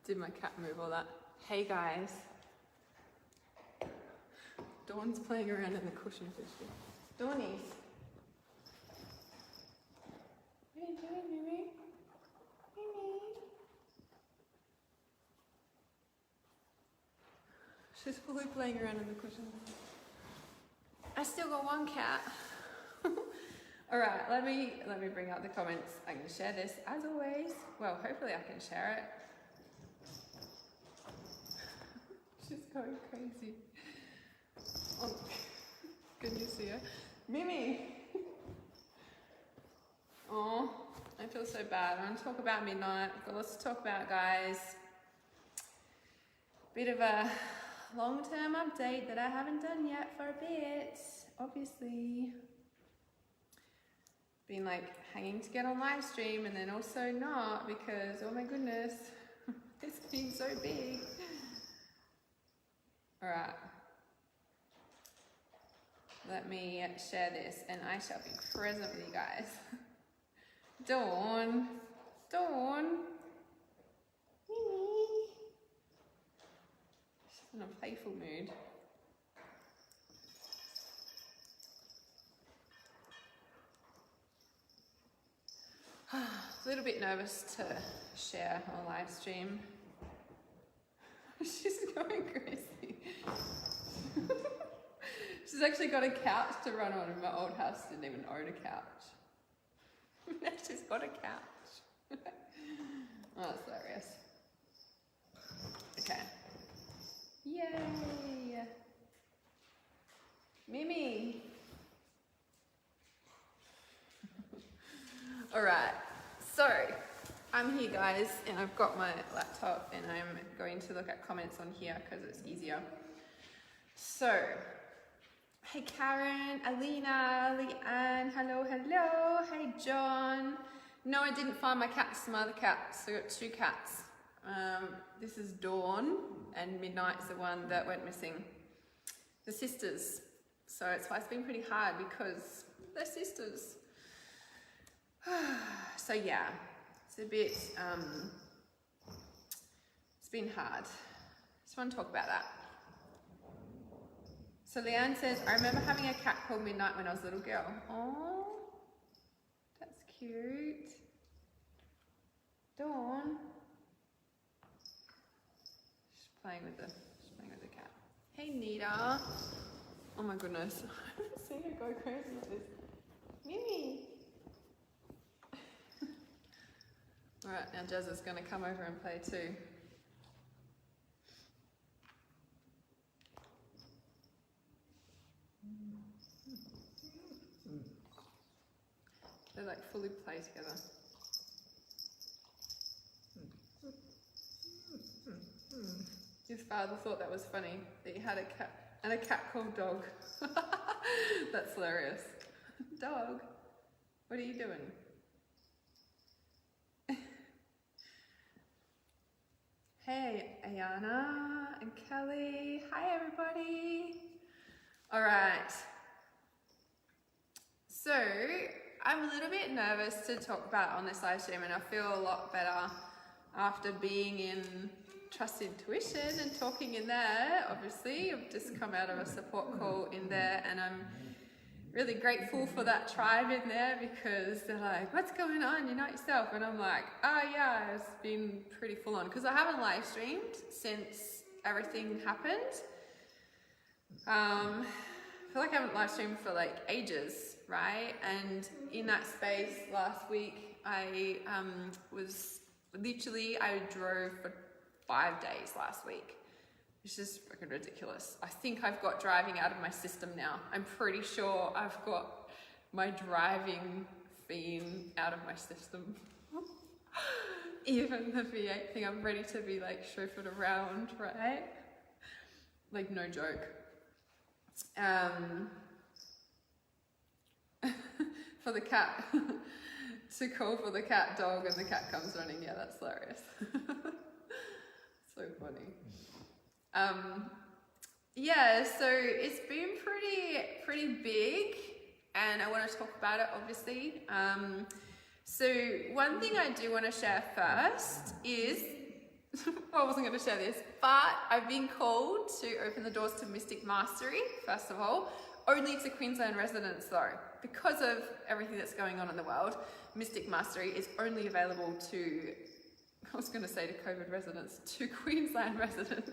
Did my cat move all that? Hey guys. Dawn's playing around in the cushion fishing. Dawnie. What are you doing, Mimi? Mimi. She's fully playing around in the cushion. I still got one cat. Alright, let me bring up the comments. I'm going to share this as always. Well, hopefully I can share it. She's going crazy. Oh, can you see her? Mimi! Oh, I feel so bad. I want to talk about midnight. I've got lots to talk about, guys. Bit of a long-term update that I haven't done yet for a bit. Obviously, been like hanging to get on live stream and then also not because, oh my goodness, it's been so big. All right. Let me share this and I shall be present with you guys. Dawn. Mimi. She's in a playful mood. A little bit nervous to share on live stream. She's going crazy. She's actually got a couch to run on and my old house didn't even own a couch. Now she's got a couch. Oh, that's hilarious. Okay. Yay! Mimi! Alright, so I'm here guys and I've got my laptop and I'm going to look at comments on here because it's easier. So, hey Karen, Alina, Leanne, hello. Hey John. No, I didn't find my cats, some other cats. I got two cats. This is Dawn and Midnight's the one that went missing. The sisters. So it's why it's been pretty hard because they're sisters. So yeah, it's a bit, it's been hard. Just want to talk about that. So Leanne says, I remember having a cat called Midnight when I was a little girl. Oh, that's cute. Dawn. She's playing with the cat. Hey Nita. Oh my goodness. I haven't seen her go crazy like this. Mimi. Alright, now Jazz is going to come over and play too. They like fully play together. His father thought that was funny, that he had a cat and a cat called Dog. That's hilarious. Dog, what are you doing? Hey, Ayana and Kelly. Hi, everybody. All right. So, I'm a little bit nervous to talk about on this live stream, and I feel a lot better after being in Trust Intuition and talking in there. Obviously, I've just come out of a support call in there, and I'm really grateful for that tribe in there because they're like, what's going on? You're not yourself. And I'm like, oh yeah, it's been pretty full on because I haven't live streamed since everything happened. I feel like I haven't live streamed for like ages, right? And in that space last week, I drove for 5 days last week. It's just freaking ridiculous. I think I've got driving out of my system now. I'm pretty sure I've got my driving theme out of my system. Even the V8 thing, I'm ready to be like chauffeured around, right? Like no joke. For the cat, to call for the cat Dog and the cat comes running, yeah, that's hilarious. So funny. Yeah, so it's been pretty big and I want to talk about it obviously. So one thing I do want to share first is well, I wasn't going to share this, but I've been called to open the doors to Mystic Mastery, first of all, only to Queensland residents though. Because of everything that's going on in the world, Mystic Mastery is only available to, I was going to say to COVID residents, to Queensland residents.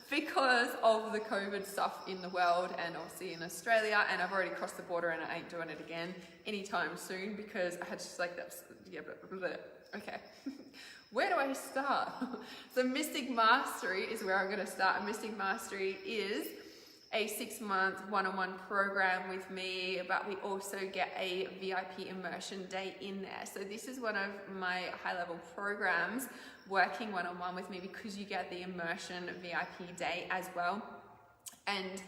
Because of the COVID stuff in the world and obviously in Australia, and I've already crossed the border and I ain't doing it again anytime soon because I had just like that, yeah, okay. Where do I start? So Mystic Mastery is where I'm going to start. Mystic Mastery is a 6-month one-on-one program with me, but we also get a VIP immersion day in there. So this is one of my high-level programs, working one-on-one with me, because you get the immersion VIP day as well. And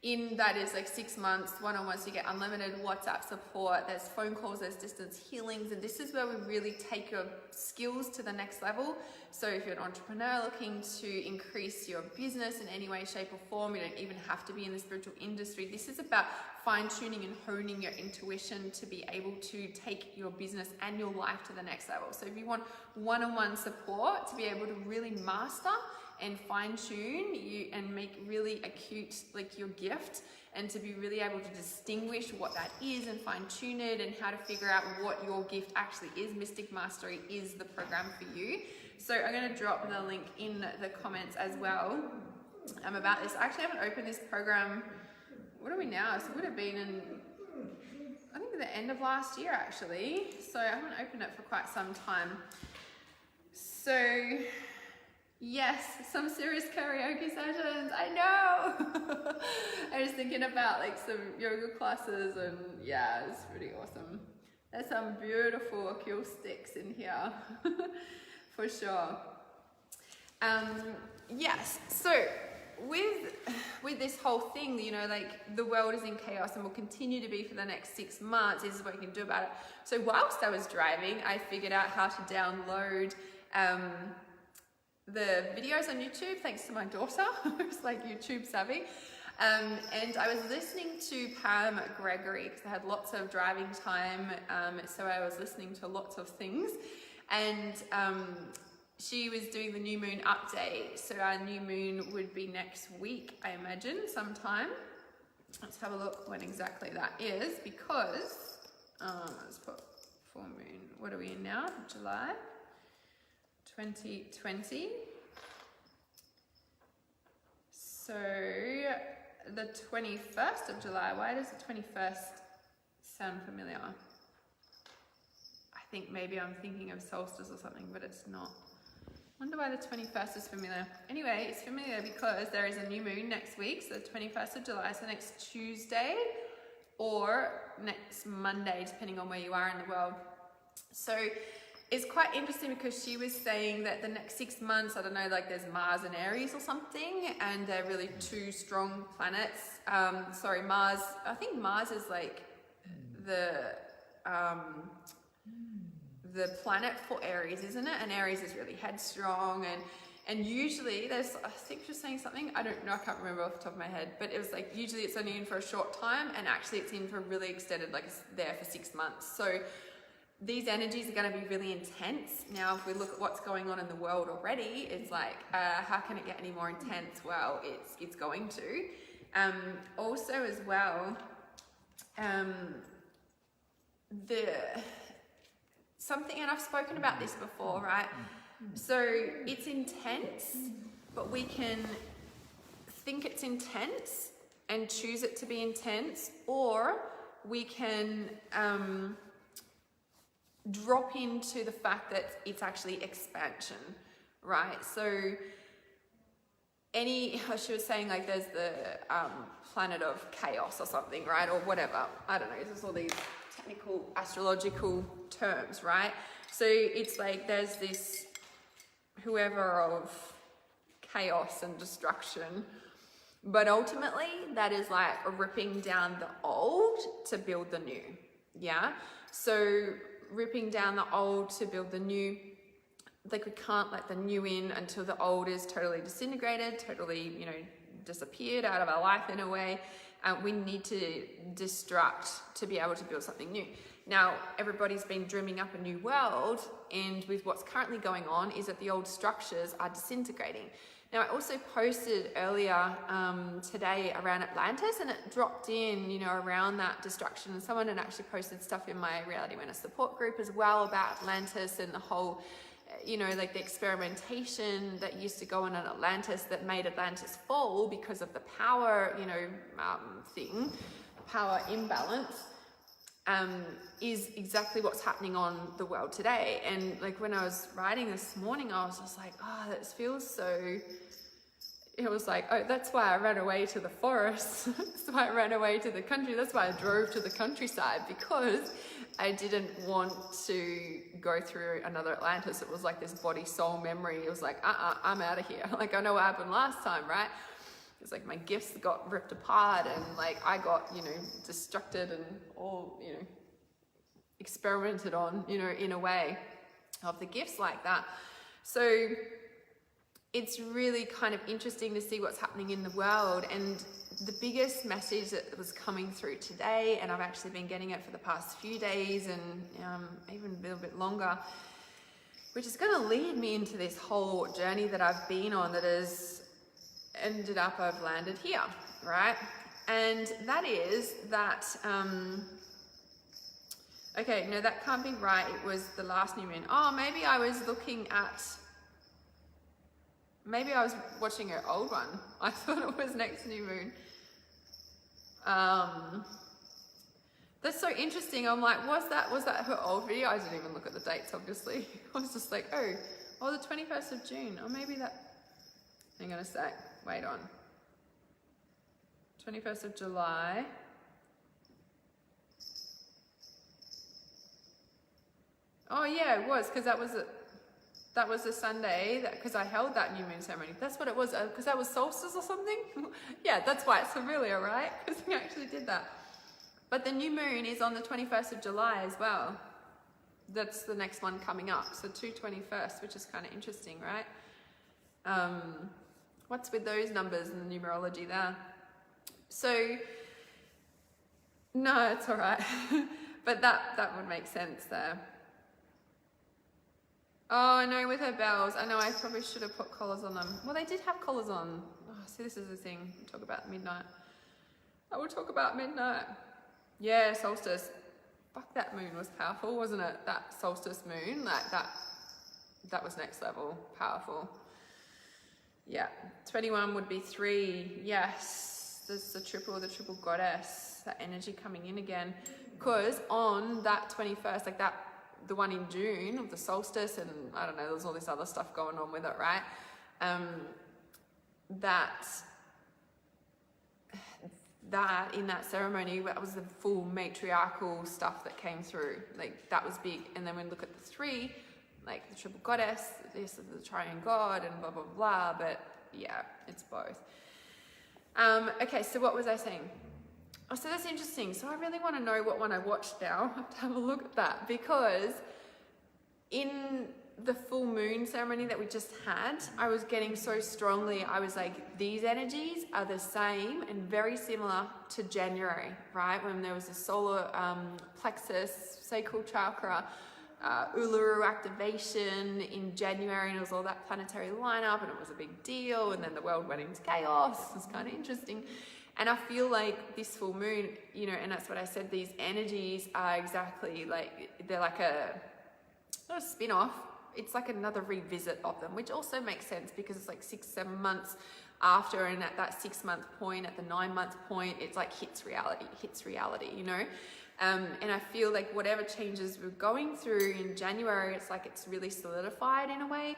in that is like 6 months one-on-one, so you get unlimited WhatsApp support, there's phone calls, there's distance healings, and this is where we really take your skills to the next level. So if you're an entrepreneur looking to increase your business in any way, shape or form, you don't even have to be in the spiritual industry. This is about fine-tuning and honing your intuition to be able to take your business and your life to the next level. So if you want one-on-one support to be able to really master and fine-tune you and make really acute like your gift, and to be really able to distinguish what that is and fine-tune it and how to figure out what your gift actually is, Mystic Mastery is the program for you. So I'm going to drop the link in the comments as well about this. I actually haven't opened this program, what are we now? So it would have been in, I think, the end of last year actually. So I haven't opened it for quite some time. So yes, some serious karaoke sessions, I know. I was thinking about like some yoga classes, and yeah, it's pretty awesome. There's some beautiful acoustics in here, for sure. Yes, so with this whole thing, you know, like the world is in chaos and will continue to be for the next 6 months. This is what you can do about it. So whilst I was driving, I figured out how to download the videos on YouTube, thanks to my daughter, who's like YouTube savvy. And I was listening to Pam Gregory because I had lots of driving time, so I was listening to lots of things. And she was doing the new moon update, so our new moon would be next week, I imagine, sometime. Let's have a look when exactly that is, because let's put full moon. What are we in now? July 2020. So the 21st of July. Why does the 21st sound familiar? I think maybe I'm thinking of solstice or something, but it's not. Wonder why the 21st is familiar. Anyway, it's familiar because there is a new moon next week, so the 21st of July, so next Tuesday or next Monday, depending on where you are in the world. So it's quite interesting because she was saying that the next 6 months, I don't know, like there's Mars and Aries or something, and they're really two strong planets. Mars, I think Mars is like the planet for Aries, isn't it? And Aries is really headstrong, and usually there's, I think she was saying something, I don't know, I can't remember off the top of my head, but it was like usually it's only in for a short time, and actually it's in for really extended, like it's there for 6 months. So these energies are going to be really intense. Now, if we look at what's going on in the world already, it's like, how can it get any more intense? Well, it's going to. Also as well, something, and I've spoken about this before, right? So it's intense, but we can think it's intense and choose it to be intense, or we can drop into the fact that it's actually expansion, right? So she was saying like there's the planet of chaos or something, right? Or whatever, I don't know, it's just all these technical astrological terms, right? So it's like there's this whoever of chaos and destruction, but ultimately that is like ripping down the old to build the new. Yeah, so ripping down the old to build the new, like we can't let the new in until the old is totally disintegrated, totally, you know, disappeared out of our life in a way. We need to destruct to be able to build something new. Now, everybody's been dreaming up a new world, and with what's currently going on is that the old structures are disintegrating. Now, I also posted earlier today around Atlantis, and it dropped in, you know, around that destruction. And someone had actually posted stuff in my Reality Awareness support group as well about Atlantis and the whole, you know, like the experimentation that used to go on in Atlantis that made Atlantis fall because of the power, you know, power imbalance. Is exactly what's happening on the world today. And like when I was writing this morning, I was just like, oh, this feels so, it was like, oh, that's why I ran away to the forest. That's why I ran away to the country. That's why I drove to the countryside, because I didn't want to go through another Atlantis. It was like this body soul memory. It was like, I'm out of here. Like, I know what happened last time, right? It's like my gifts got ripped apart, and like I got, you know, destructed and all, you know, experimented on, you know, in a way of the gifts like that. So it's really kind of interesting to see what's happening in the world. And the biggest message that was coming through today, and I've actually been getting it for the past few days and even a little bit longer, which is going to lead me into this whole journey that I've been on that has ended up, I've landed here, right? And that is that, okay, no, that can't be right. It was the last new moon. Oh, maybe I was looking at, maybe I was watching her old one. I thought it was next new moon. That's so interesting. I'm like, was that her old video? I didn't even look at the dates, obviously. I was just like, oh, the 21st of June. Or maybe that, hang on a sec. Wait on. 21st of July. Oh yeah, it was, because that was the Sunday, because I held that new moon ceremony. That's what it was, because that was solstice or something. Yeah, that's why it's familiar, right? Because we actually did that. But the new moon is on the 21st of July as well. That's the next one coming up. So 2/21st, which is kind of interesting, right? What's with those numbers and the numerology there? So, no, it's all right. But that would make sense there. Oh, I know, with her bells. I know I probably should have put collars on them. Well, they did have collars on. Oh, see, this is the thing. We'll talk about midnight. I will talk about midnight. Yeah, solstice. Fuck, that moon was powerful, wasn't it? That solstice moon, like that was next level powerful. Yeah, 21 would be 3. Yes, there's the triple goddess, that energy coming in again. Because on that 21st, like that, the one in June of the solstice, and I don't know, there's all this other stuff going on with it, right? That in that ceremony, that was the full matriarchal stuff that came through. Like, that was big. And then when we look at the 3, like the triple goddess, this is the triune god, and blah, blah, blah. But yeah, it's both. Okay, so what was I saying? Oh, so that's interesting. So I really want to know what one I watched now. I have to have a look at that, because in the full moon ceremony that we just had, I was getting so strongly, I was like, these energies are the same and very similar to January, right? When there was the solar plexus, sacral chakra, Uluru activation in January, and it was all that planetary lineup, and it was a big deal, and then the world went into chaos. It was kind of interesting. And I feel like this full moon, you know, and that's what I said, these energies are exactly like, they're like not a spin-off, it's like another revisit of them, which also makes sense because it's like 6-7 months after, and at that 6-month point, at the 9-month point, it's like hits reality, you know? And I feel like whatever changes we're going through in January, it's like it's really solidified in a way.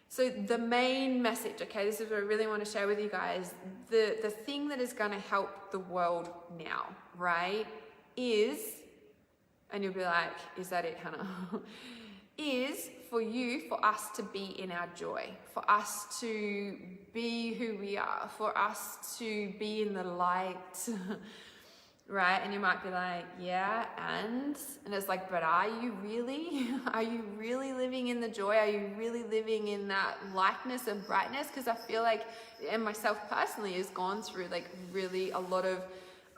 So the main message, okay, this is what I really want to share with you guys, the thing that is going to help the world now, right, is, and you'll be like, is that it, Hannah? Is for us to be in our joy, for us to be who we are, for us to be in the light, right? And you might be like, yeah, and it's like, but are you really? Are you really living in the joy? Are you really living in that lightness and brightness? Because I feel like, and myself personally, has gone through like really a lot of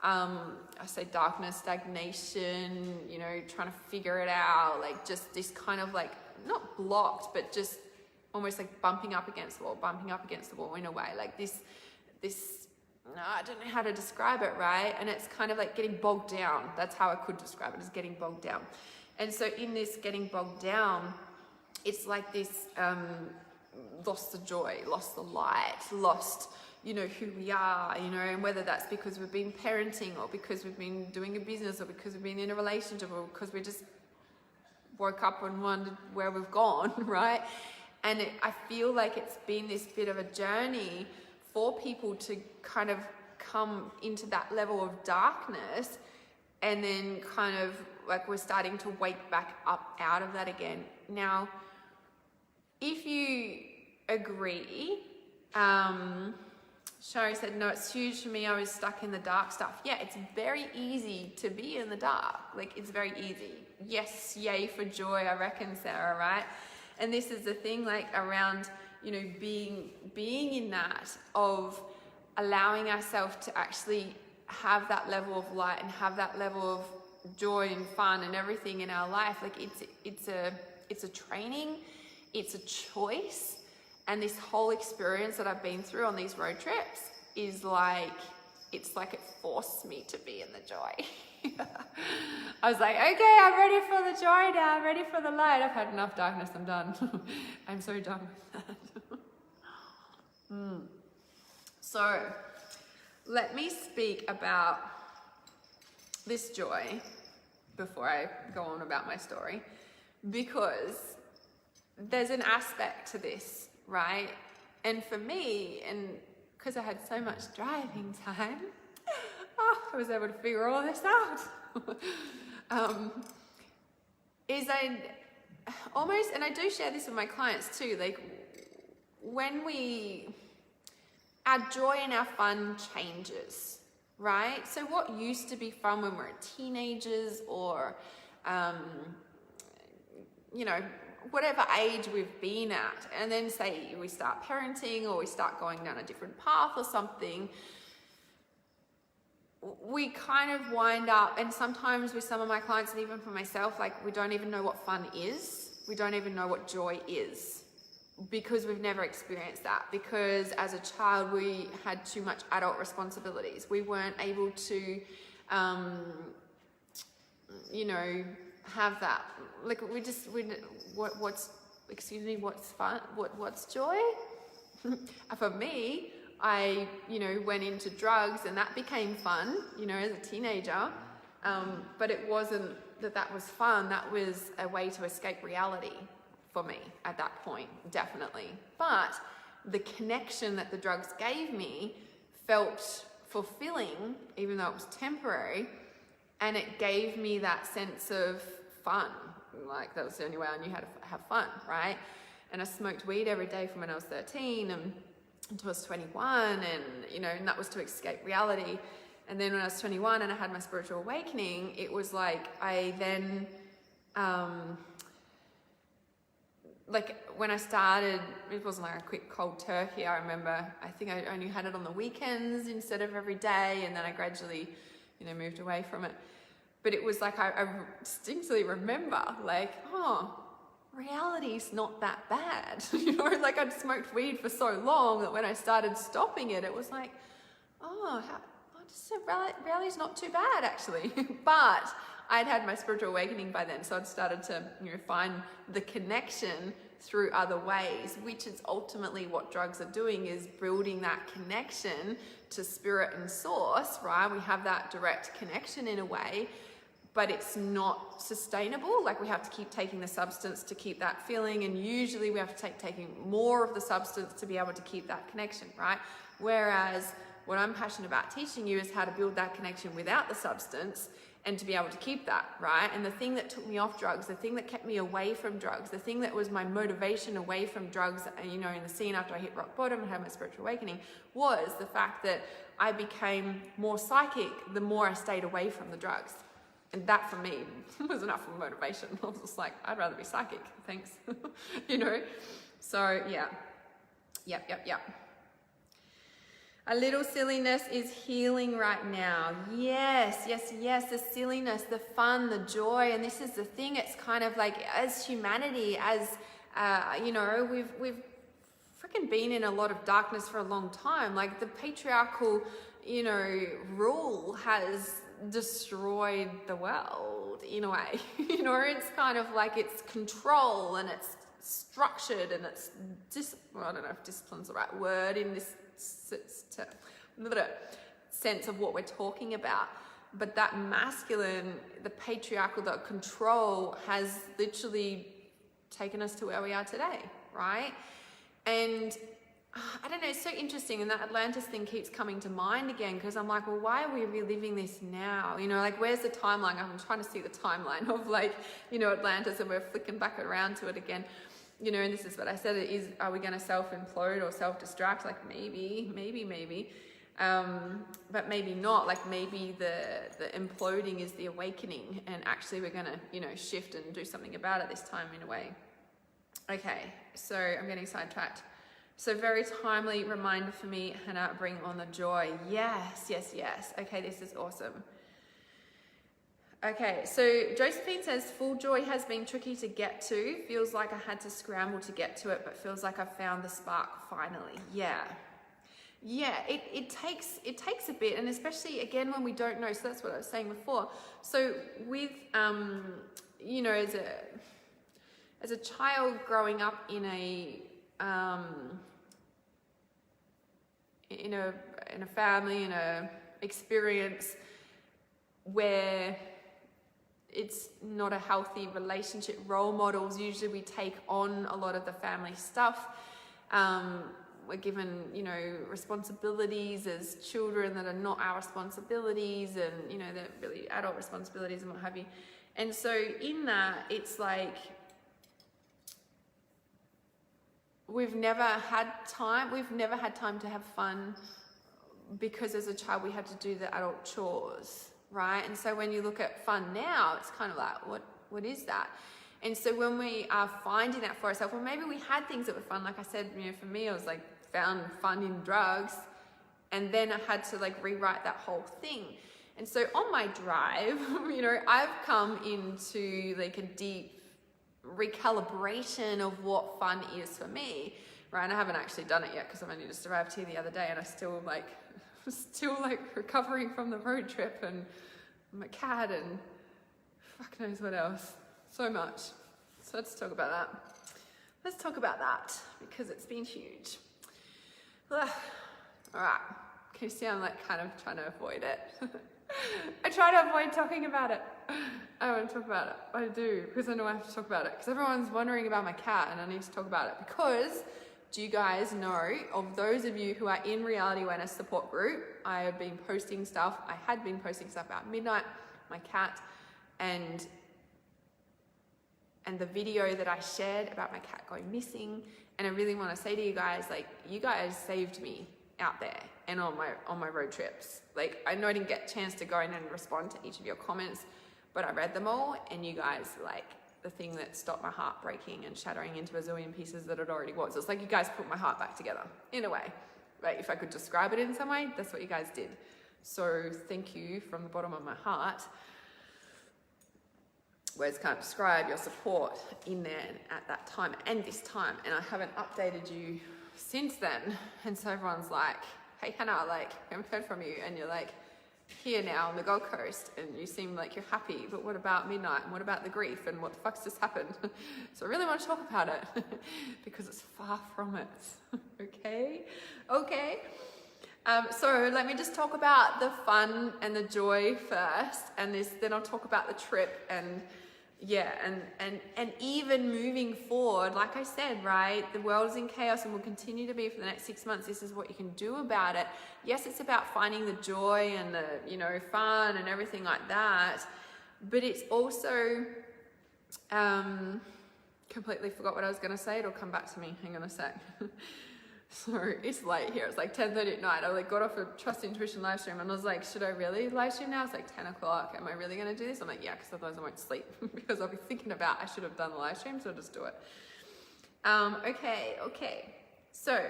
I say darkness, stagnation, you know, trying to figure it out, like just this kind of like, not blocked, but just almost like bumping up against the wall in a way, like this, no, I don't know how to describe it, right? And it's kind of like getting bogged down. That's how I could describe it, as getting bogged down. And so in this getting bogged down, it's like this, lost the joy, lost the light, lost, you know, who we are, you know, and whether that's because we've been parenting or because we've been doing a business or because we've been in a relationship or because we just woke up and wondered where we've gone, right? And I feel like it's been this bit of a journey for people to kind of come into that level of darkness, and then kind of like we're starting to wake back up out of that again. Now, if you agree, Shari said, no, it's huge for me. I was stuck in the dark stuff. Yeah, it's very easy to be in the dark. Like, it's very easy. Yes, yay for joy, I reckon, Sarah, right? And this is the thing, like, around, you know, being in that, of allowing ourselves to actually have that level of light and have that level of joy and fun and everything in our life. Like, it's a training, it's a choice. And this whole experience that I've been through on these road trips is like, it's like it forced me to be in the joy. I was like, okay, I'm ready for the joy now. I'm ready for the light. I've had enough darkness. I'm done. I'm so done with that. So let me speak about this joy before I go on about my story, because there's an aspect to this, right? And for me, and because I had so much driving time, I was able to figure all this out. Is I almost, and I do share this with my clients too, like when our joy and our fun changes, right? So what used to be fun when we're teenagers or, you know, whatever age we've been at, and then say we start parenting or we start going down a different path or something, we kind of wind up, and sometimes with some of my clients and even for myself, like we don't even know what fun is. We don't even know what joy is, because we've never experienced that, because as a child we had too much adult responsibilities. We weren't able to, you know, have that. Like what's fun? What's joy? For me, I, you know, went into drugs and that became fun, you know, as a teenager. But it wasn't that was fun. That was a way to escape reality for me at that point, definitely. But the connection that the drugs gave me felt fulfilling, even though it was temporary. And it gave me that sense of fun. Like, that was the only way I knew how to have fun, right? And I smoked weed every day from when I was 13 until I was 21, and, you know, and that was to escape reality. And then when I was 21 and I had my spiritual awakening, it was like, I then, like when I started, it wasn't like a quick cold turkey. I remember, I think I only had it on the weekends instead of every day. And then I gradually, you know, moved away from it. But it was like, I distinctly remember, like, oh, reality's not that bad. You know, like I'd smoked weed for so long that when I started stopping it, it was like, oh, reality's not too bad, actually. But I'd had my spiritual awakening by then, so I'd started to, you know, find the connection through other ways, which is ultimately what drugs are doing, is building that connection to spirit and source, right? We have that direct connection in a way, but it's not sustainable. Like, we have to keep taking the substance to keep that feeling, and usually we have to taking more of the substance to be able to keep that connection, right? Whereas what I'm passionate about teaching you is how to build that connection without the substance and to be able to keep that, right? And the thing that took me off drugs, the thing that kept me away from drugs, the thing that was my motivation away from drugs, you know, in the scene after I hit rock bottom and had my spiritual awakening, was the fact that I became more psychic the more I stayed away from the drugs. And that for me was enough of a motivation. I was just like, I'd rather be psychic, thanks. You know? So yeah. Yep. A little silliness is healing right now. Yes, yes, yes. The silliness, the fun, the joy. And this is the thing. It's kind of like, as humanity, as, you know, we've freaking been in a lot of darkness for a long time. Like the patriarchal, you know, rule has destroyed the world in a way. You know, it's kind of like it's control and it's structured and it's I don't know if discipline's the right word in this sense of what we're talking about, but that masculine, the patriarchal, that control has literally taken us to where we are today, right? And I don't know, it's so interesting, and that Atlantis thing keeps coming to mind again, because I'm like, well, why are we reliving this now? You know, like, where's the timeline? I'm trying to see the timeline of, like, you know, Atlantis, and we're flicking back around to it again. You know, and this is what I said, it is, are we going to self-implode or self-destruct? Like, maybe. But maybe not. Like, maybe the imploding is the awakening, and actually we're going to, you know, shift and do something about it this time in a way. Okay, so I'm getting sidetracked. So very timely reminder for me, Hannah, bring on the joy. Yes, yes, yes. Okay, this is awesome. Okay, so Josephine says, full joy has been tricky to get to. Feels like I had to scramble to get to it, but feels like I found the spark finally. Yeah. Yeah, it takes a bit, and especially again when we don't know. So that's what I was saying before. So with you know, as a child growing up in a family, in a experience where it's not a healthy relationship, role models, usually we take on a lot of the family stuff. We're given, you know, responsibilities as children that are not our responsibilities, and, you know, they're really adult responsibilities and what have you. And so in that, it's like, we've never had time to have fun, because as a child we had to do the adult chores, right? And so when you look at fun now, it's kind of like, what is that? And so when we are finding that for ourselves, or maybe we had things that were fun, like I said, you know, for me, I was like, found fun in drugs, and then I had to like rewrite that whole thing. And so on my drive, you know, I've come into like a deep recalibration of what fun is for me, right? And I haven't actually done it yet, because I've only just arrived here the other day, and I still like recovering from the road trip, and my cat, and fuck knows what else. So much. So let's talk about that. Because it's been huge. Ugh. All right. Can you see I'm like kind of trying to avoid it? I try to avoid talking about it. I want to talk about it. I do, because I know I have to talk about it. Because everyone's wondering about my cat, and I need to talk about it. Because, do you guys know, of those of you who are in Reality Awareness Support Group, I had been posting stuff about midnight, my cat, and the video that I shared about my cat going missing. And I really want to say to you guys, like, you guys saved me out there and on my road trips. Like, I know I didn't get a chance to go in and respond to each of your comments, but I read them all, and you guys, like, the thing that stopped my heart breaking and shattering into a zillion pieces that it already was. It's like you guys put my heart back together, in a way. Right? If I could describe it in some way, that's what you guys did. So thank you from the bottom of my heart. Words can't describe your support in there at that time and this time. And I haven't updated you since then. And so everyone's like, hey, Hannah, like, I haven't heard from you. And you're like, here now on the Gold Coast, and you seem like you're happy, but what about midnight, and what about the grief, and what the fuck's just happened? So I really want to talk about it because it's far from it. Okay. So let me just talk about the fun and the joy first, and then I'll talk about the trip, and yeah, and even moving forward, like I said, right, the world is in chaos and will continue to be for the next 6 months. This is what you can do about it. Yes, it's about finding the joy and the, you know, fun and everything like that, but it's also, completely forgot what I was going to say. It'll come back to me. Hang on a sec. So it's late here. It's like 10:30 at night. I like got off a Trust Intuition live stream, and I was like, should I really live stream now? It's like 10 o'clock. Am I really going to do this? I'm like, yeah, because otherwise I won't sleep because I'll be thinking about I should have done the live stream, so I'll just do it. Okay. So,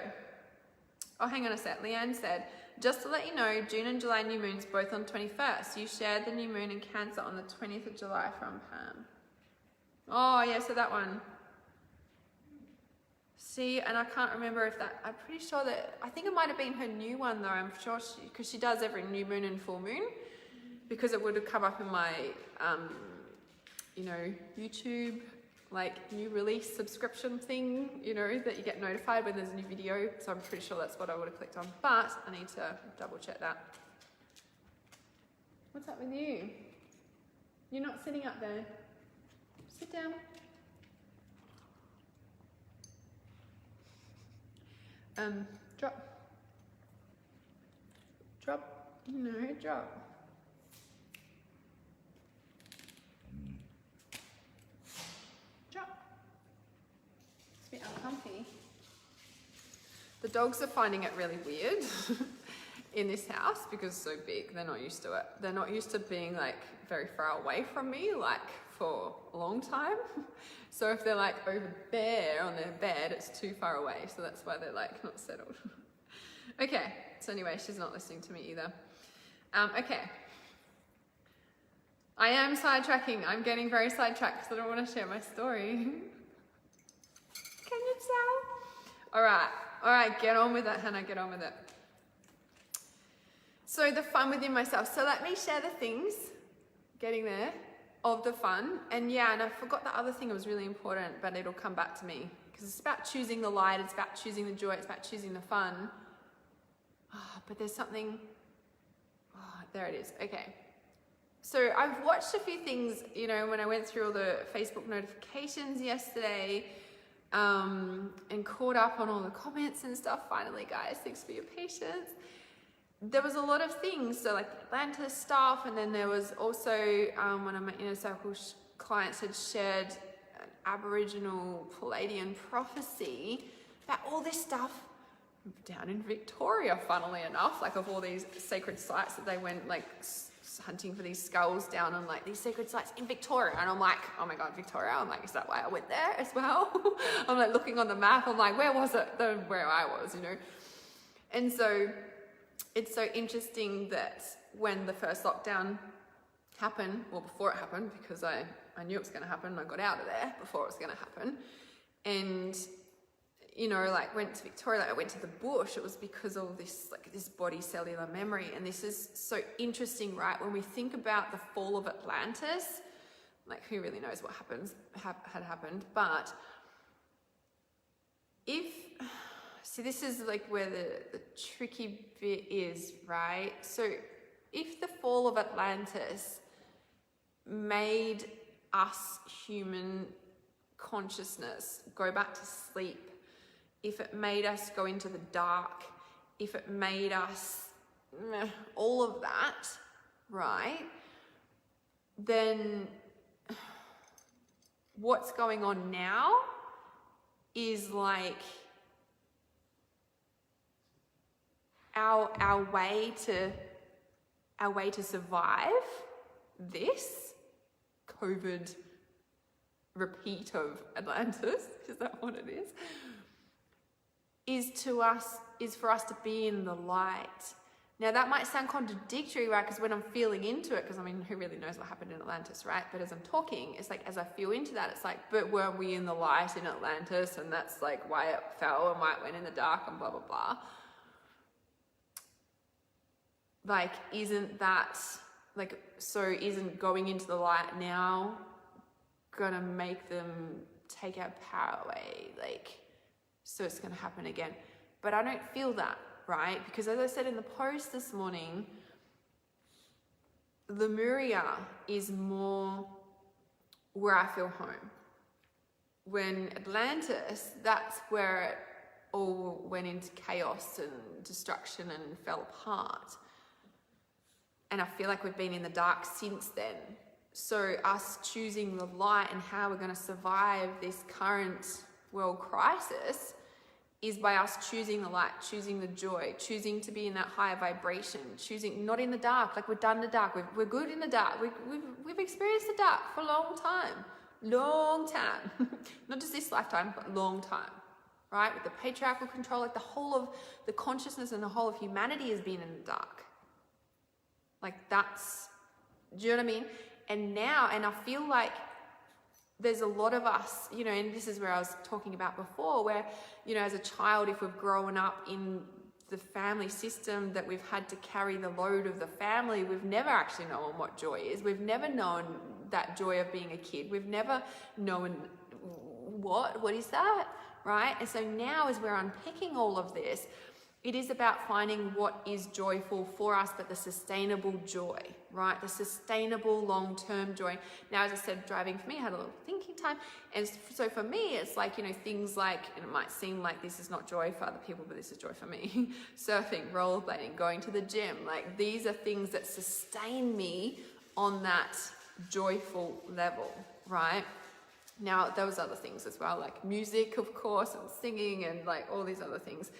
oh, hang on a sec. Leanne said, Just to let you know, June and July new moons both on 21st. You shared the new moon in Cancer on the 20th of July from Pam. Oh yeah, so that one. See, and I can't remember if that, I'm pretty sure that, I think it might have been her new one though. I'm sure because she does every new moon and full moon, because it would have come up in my, you know, YouTube, like new release subscription thing, you know, that you get notified when there's a new video. So I'm pretty sure that's what I would have clicked on, but I need to double check that. What's up with you? You're not sitting up there. Sit down. Drop. Drop. No, drop. It's a bit uncomfy. The dogs are finding it really weird in this house because it's so big. They're not used to it. They're not used to being like very far away from me, like for a long time. So if they're like over there on their bed, it's too far away. So that's why they're like not settled. Okay, so anyway, she's not listening to me either. Okay. I am sidetracking. I'm getting very sidetracked because I don't want to share my story. Can you tell? All right, get on with it, Hannah, get on with it. So the fun within myself. So let me share the things, getting there, of the fun. And yeah, and I forgot the other thing that was really important, but it'll come back to me. Because it's about choosing the light, it's about choosing the joy, it's about choosing the fun. Oh, but there's something, oh, there it is, okay. So I've watched a few things, you know, when I went through all the Facebook notifications yesterday, and caught up on all the comments and stuff. Finally, guys, thanks for your patience. There was a lot of things, so like Atlantis stuff, and then there was also one of my inner circle clients had shared an Aboriginal Palladian prophecy about all this stuff down in Victoria, funnily enough, like of all these sacred sites that they went like hunting for these skulls down on like these sacred sites in Victoria. And I'm like, oh my God, Victoria. I'm like, is that why I went there as well? I'm like looking on the map. I'm like, where was it? Where I was, you know? And so it's so interesting that when the first lockdown happened, well, before it happened, because I knew it was going to happen, I got out of there before it was going to happen. And, you know, like went to Victoria, like I went to the bush, it was because of this, like this body cellular memory. And this is so interesting, right? When we think about the fall of Atlantis, like who really knows what had happened, but see, this is like where the tricky bit is, right? So if the fall of Atlantis made us human consciousness go back to sleep, if it made us go into the dark, if it made us all of that, right? Then what's going on now is like our way to survive this COVID repeat of Atlantis, is that what it is? Is for us to be in the light. Now that might sound contradictory, right? Because when I'm feeling into it, because I mean, who really knows what happened in Atlantis, right? But as I'm talking, it's like, as I feel into that, it's like, but weren't we in the light in Atlantis? And that's like why it fell and why it went in the dark and blah, blah, blah. Like, isn't going into the light now gonna make them take our power away? Like, so it's going to happen again. But I don't feel that, right? Because as I said in the post this morning, Lemuria is more where I feel home. When Atlantis, that's where it all went into chaos and destruction and fell apart. And I feel like we've been in the dark since then. So us choosing the light and how we're going to survive this current world crisis is by us choosing the light, choosing the joy, choosing to be in that higher vibration, choosing not in the dark. Like, we're done the dark. We're good in the dark. We've experienced the dark for a long time. Not just this lifetime, but long time. right? With the patriarchal control, like the whole of the consciousness and the whole of humanity has been in the dark. Like that's, do you know what I mean? And now, and I feel like there's a lot of us, you know, and this is where I was talking about before, where, you know, as a child, if we've grown up in the family system that we've had to carry the load of the family, we've never actually known what joy is. We've never known that joy of being a kid. We've never known what is that, right? And so now as we're unpicking all of this, it is about finding what is joyful for us, but the sustainable joy, right? The sustainable long-term joy. Now, as I said, driving for me, I had a little thinking time. And so for me, it's like, you know, things like, and it might seem like this is not joy for other people, but this is joy for me. Surfing, rollerblading, going to the gym. Like these are things that sustain me on that joyful level, right? Now, there was other things as well, like music, of course, and singing and like all these other things.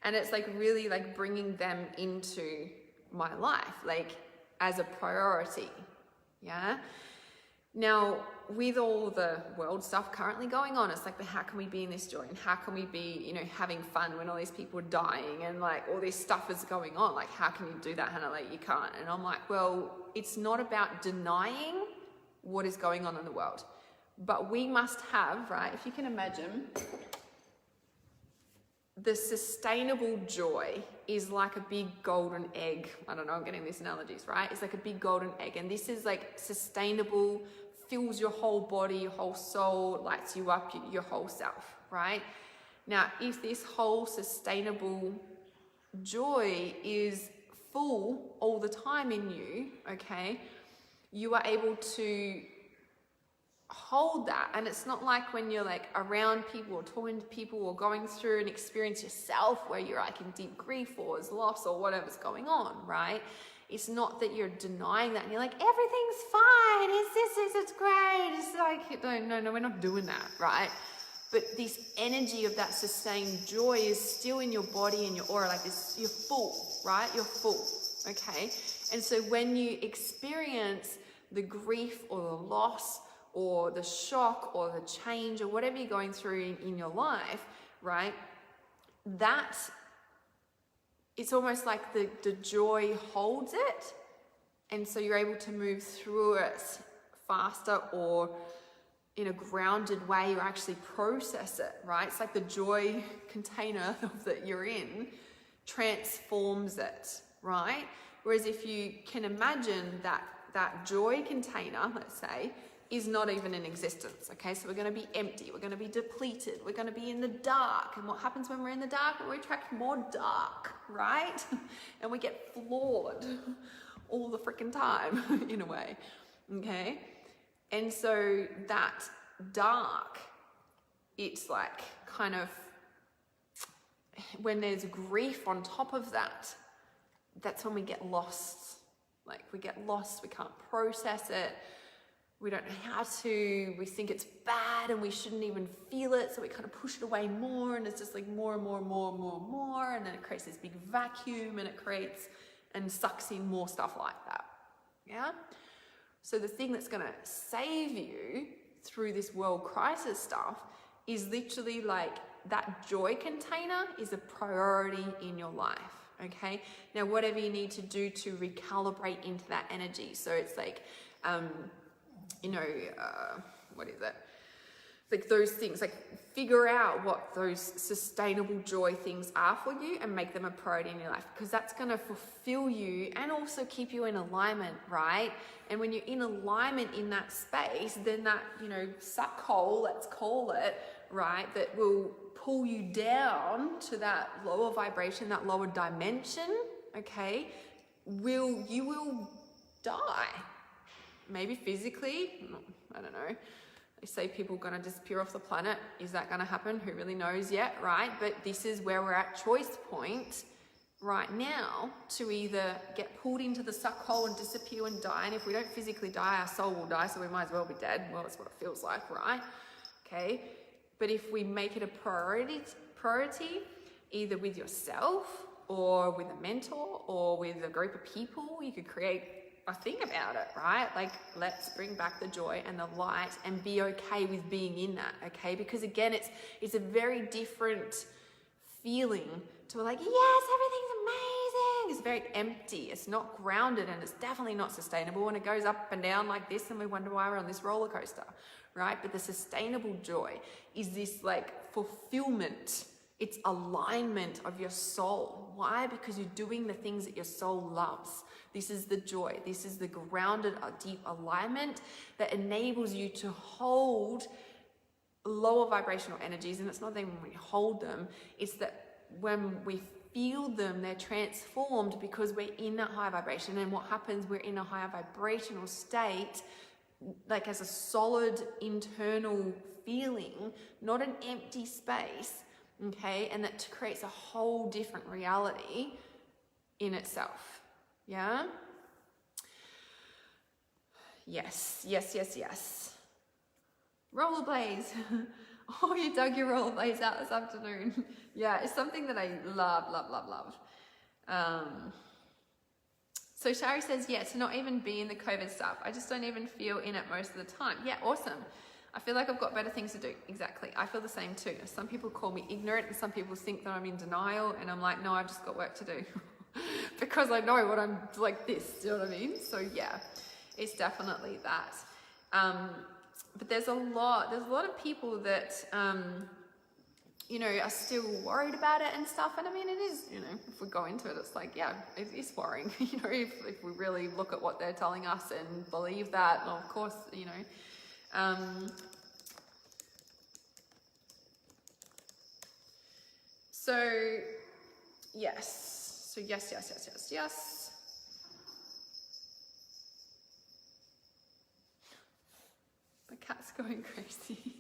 And it's like really like bringing them into my life, like as a priority, yeah? Now, with all the world stuff currently going on, it's like, but how can we be in this joy? And how can we be, you know, having fun when all these people are dying and like all this stuff is going on? Like, how can you do that, Hannah? Like, you can't. And I'm like, well, it's not about denying what is going on in the world, but we must have, right? If you can imagine, the sustainable joy is like a big golden egg. I don't know, I'm getting these analogies, right? It's like a big golden egg. And this is like sustainable, fills your whole body, your whole soul, lights you up, your whole self, right? Now, if this whole sustainable joy is full all the time in you, okay, you are able to hold that. And it's not like when you're like around people or talking to people or going through an experience yourself where you're like in deep grief or is loss or whatever's going on, right? It's not that you're denying that and you're like, everything's fine, it's great. It's like, no, we're not doing that, right? But this energy of that sustained joy is still in your body and your aura, like this, you're full, right? You're full, okay? And so when you experience the grief or the loss or the shock or the change or whatever you're going through in your life, right? That, it's almost like the joy holds it. And so you're able to move through it faster or in a grounded way, you actually process it, right? It's like the joy container that you're in transforms it, right? Whereas if you can imagine that joy container, let's say, is not even in existence, okay? So we're going to be empty, we're going to be depleted, we're going to be in the dark. And what happens when we're in the dark? We attract more dark, right? And we get flawed all the freaking time, in a way, okay? And so that dark, it's like kind of, when there's grief on top of that, that's when we get lost. Like we get lost, we can't process it. We don't know how to, we think it's bad and we shouldn't even feel it, so we kind of push it away more, and it's just like more and more and more and more and more, and then it creates this big vacuum and it creates and sucks in more stuff like that, yeah? So the thing that's gonna save you through this world crisis stuff is literally like that joy container is a priority in your life, okay? Now, whatever you need to do to recalibrate into that energy, so it's like, you know, what is it? Like those things, like figure out what those sustainable joy things are for you and make them a priority in your life, because that's going to fulfill you and also keep you in alignment, right? And when you're in alignment in that space, then that, you know, suck hole, let's call it, right, that will pull you down to that lower vibration, that lower dimension, okay, you will die. Maybe physically, I don't know. They say people are going to disappear off the planet. Is that going to happen? Who really knows yet, right? But this is where we're at choice point right now to either get pulled into the suck hole and disappear and die. And if we don't physically die, our soul will die, so we might as well be dead. Well, that's what it feels like, right? Okay. But if we make it a priority, either with yourself or with a mentor or with a group of people, you could create a thing about it, right? Like, let's bring back the joy and the light and be okay with being in that, okay? Because again, it's a very different feeling to like, yes, everything's amazing. It's very empty. It's not grounded, and it's definitely not sustainable. And it goes up and down like this, and we wonder why we're on this roller coaster, right? But the sustainable joy is this like fulfillment. It's alignment of your soul. Why? Because you're doing the things that your soul loves. This is the joy. This is the grounded, deep alignment that enables you to hold lower vibrational energies. And it's not that when we hold them, it's that when we feel them, they're transformed because we're in that high vibration. And what happens, we're in a higher vibrational state, like as a solid internal feeling, not an empty space, okay? And that creates a whole different reality in itself. Yeah? Yes. Rollerblades. Oh, you dug your rollerblades out this afternoon. Yeah, it's something that I love. So Shari says, yeah, to not even be in the COVID stuff. I just don't even feel in it most of the time. Yeah, awesome. I feel like I've got better things to do. Exactly. I feel the same too. Some people call me ignorant, and some people think that I'm in denial, and I'm like, no, I've just got work to do. Because I know what I'm like this, do you know what I mean? So yeah, it's definitely that. But there's a lot of people that, you know, are still worried about it and stuff. And I mean, it is, you know, if we go into it, it's like, yeah, it is worrying, you know, if we really look at what they're telling us and believe that, well, of course, you know. So yes. So yes. The cat's going crazy.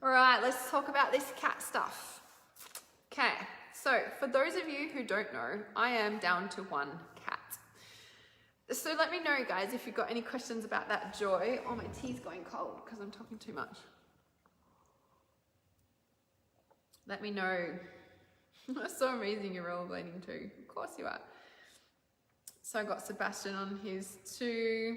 All right, let's talk about this cat stuff. Okay, so for those of you who don't know, I am down to one cat. So let me know, guys, if you've got any questions about that joy. Oh, my tea's going cold because I'm talking too much. Let me know. That's so amazing, you're rollerblading too. Of course you are. So I got Sebastian on his too.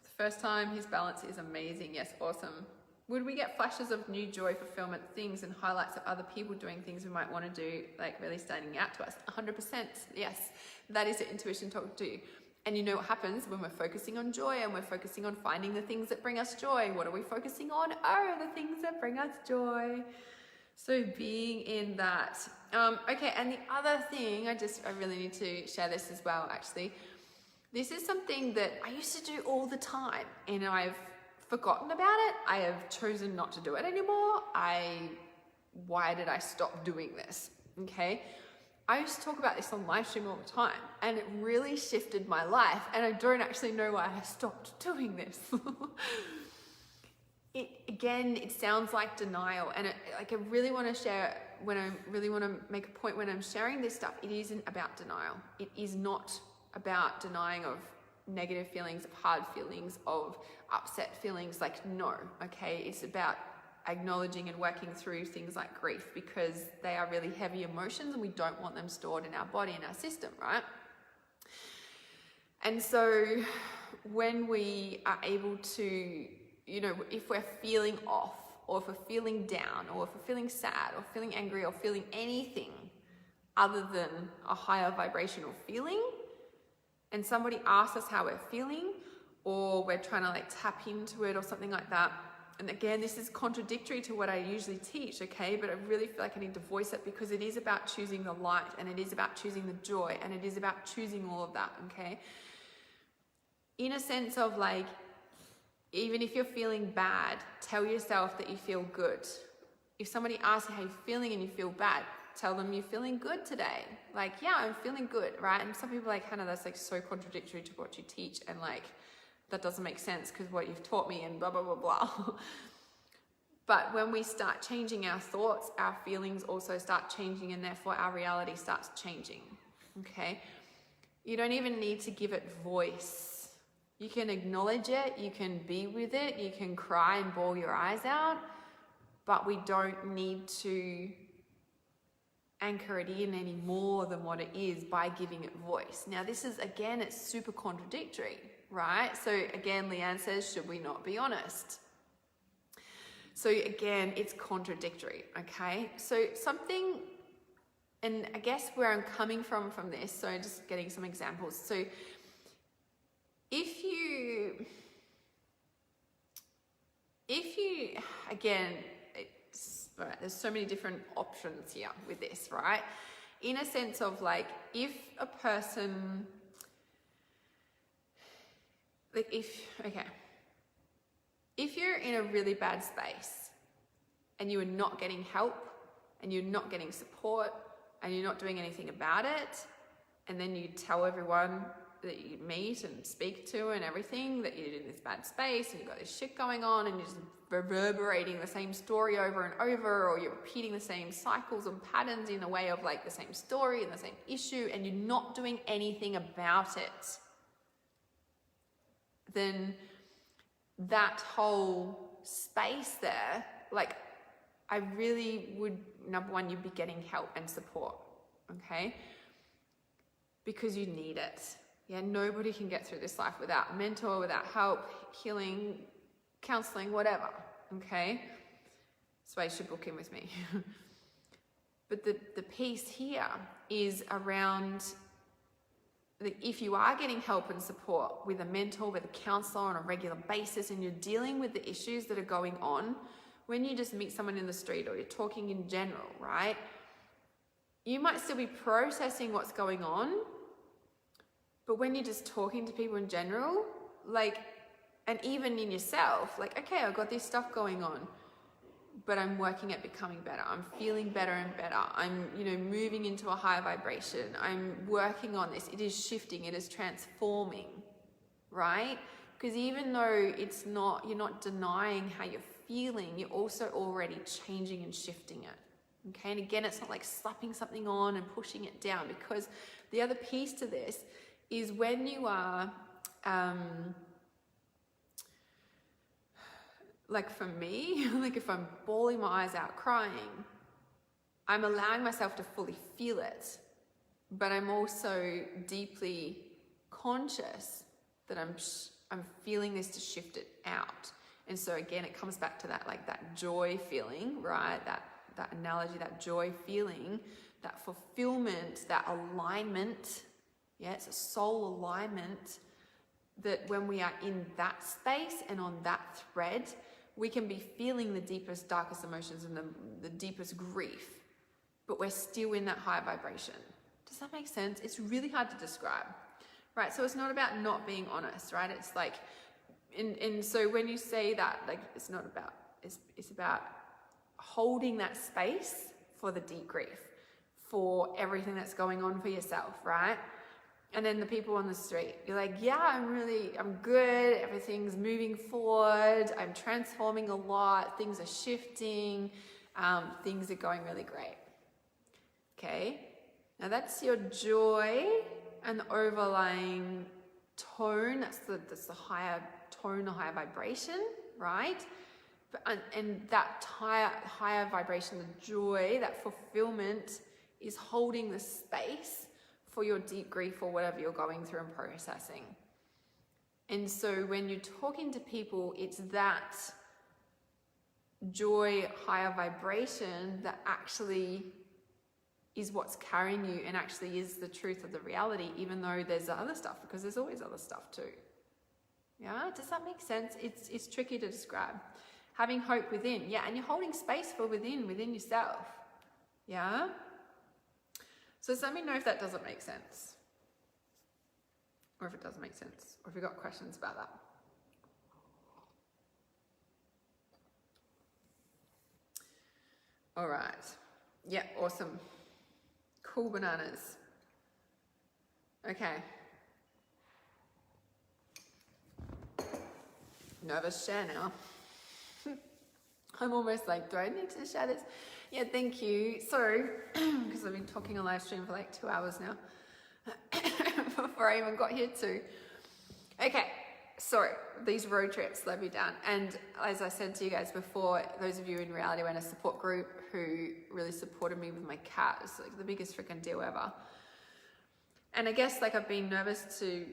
For the first time, his balance is amazing. Yes, awesome. Would we get flashes of new joy, fulfillment, things and highlights of other people doing things we might want to do, like really standing out to us? 100%, yes. That is the intuition talk to you. And you know what happens when we're focusing on joy and we're focusing on finding the things that bring us joy? What are we focusing on? Oh, the things that bring us joy. So being in that. Okay, and the other thing, I really need to share this as well, actually. This is something that I used to do all the time, and I've forgotten about it. I have chosen not to do it anymore. Why did I stop doing this? Okay. I used to talk about this on live stream all the time, and it really shifted my life, and I don't actually know why I stopped doing this. It sounds like denial, and I really want to share, when I really want to make a point when I'm sharing this stuff, it isn't about denial. It is not about denying of negative feelings, of hard feelings, of upset feelings, like no, okay? It's about acknowledging and working through things like grief, because they are really heavy emotions and we don't want them stored in our body and our system, right? And so when we are able to, you know, if we're feeling off, or if we're feeling down, or if we're feeling sad, or feeling angry, or feeling anything other than a higher vibrational feeling, and somebody asks us how we're feeling, or we're trying to like tap into it or something like that. And again, this is contradictory to what I usually teach, okay? But I really feel like I need to voice it, because it is about choosing the light, and it is about choosing the joy, and it is about choosing all of that, okay? In a sense of like, even if you're feeling bad, tell yourself that you feel good. If somebody asks you how you're feeling and you feel bad, tell them you're feeling good today. Like, yeah, I'm feeling good, right? And some people are like, Hannah, that's like so contradictory to what you teach, and like, that doesn't make sense because what you've taught me and blah, blah, blah, blah. But when we start changing our thoughts, our feelings also start changing, and therefore our reality starts changing, okay? You don't even need to give it voice. You can acknowledge it, you can be with it, you can cry and bawl your eyes out, but we don't need to anchor it in any more than what it is by giving it voice. Now this is, again, it's super contradictory, right? So again, Leanne says, should we not be honest? So again, it's contradictory, okay? So something, and I guess where I'm coming from this, so just getting some examples. So if you, again, right, there's so many different options here with this, right? In a sense of like, if a person, like if you're in a really bad space and you are not getting help and you're not getting support and you're not doing anything about it, and then you tell everyone that you meet and speak to and everything that you're in this bad space and you've got this shit going on and you're just reverberating the same story over and over, or you're repeating the same cycles and patterns in a way of like the same story and the same issue, and you're not doing anything about it, then that whole space there, like, I really would, number one, you'd be getting help and support, okay? Because you need it. Yeah, nobody can get through this life without a mentor, without help, healing, counseling, whatever, okay? That's why you should book in with me. But the piece here is around, if you are getting help and support with a mentor, with a counselor on a regular basis, and you're dealing with the issues that are going on, when you just meet someone in the street or you're talking in general, right? You might still be processing what's going on, but when you're just talking to people in general, like, and even in yourself, like, okay, I've got this stuff going on, but I'm working at becoming better. I'm feeling better and better. I'm, moving into a higher vibration. I'm working on this. It is shifting. It is transforming, right? Because even though you're not denying how you're feeling, you're also already changing and shifting it. Okay. And again, it's not like slapping something on and pushing it down, because the other piece to this is when you are, like for me, like if I'm bawling my eyes out crying, I'm allowing myself to fully feel it, but I'm also deeply conscious that I'm feeling this to shift it out. And so again, it comes back to that, like that joy feeling, right? That analogy, that joy feeling, that fulfillment, that alignment. Yeah, it's a soul alignment, that when we are in that space and on that thread, we can be feeling the deepest, darkest emotions and the deepest grief, but we're still in that high vibration. Does that make sense? It's really hard to describe, right? So it's not about not being honest, right? It's like, and so when you say that, like, it's not about, it's about holding that space for the deep grief, for everything that's going on for yourself, right? And then the people on the street, you're like, yeah, I'm good. Everything's moving forward. I'm transforming a lot. Things are shifting. Things are going really great. Okay. Now that's your joy and the overlying tone. That's the higher tone, the higher vibration, right? And that higher vibration, the joy, that fulfillment is holding the space for your deep grief or whatever you're going through and processing. And so when you're talking to people, it's that joy, higher vibration that actually is what's carrying you and actually is the truth of the reality, even though there's other stuff, because there's always other stuff too. Yeah, does that make sense? It's tricky to describe. Having hope within, yeah, and you're holding space for within yourself. Yeah? So let me know if that doesn't make sense, or if it does make sense, or if you've got questions about that. All right. Yeah, awesome. Cool bananas. Okay. Nervous share now. I'm almost like, do I need to share this? Yeah, thank you. So, because I've been talking on live stream for like 2 hours now, before I even got here too. Okay, so these road trips led me down. And as I said to you guys before, those of you in Reality Awareness support group who really supported me with my cat, is like the biggest freaking deal ever. And I guess like I've been nervous to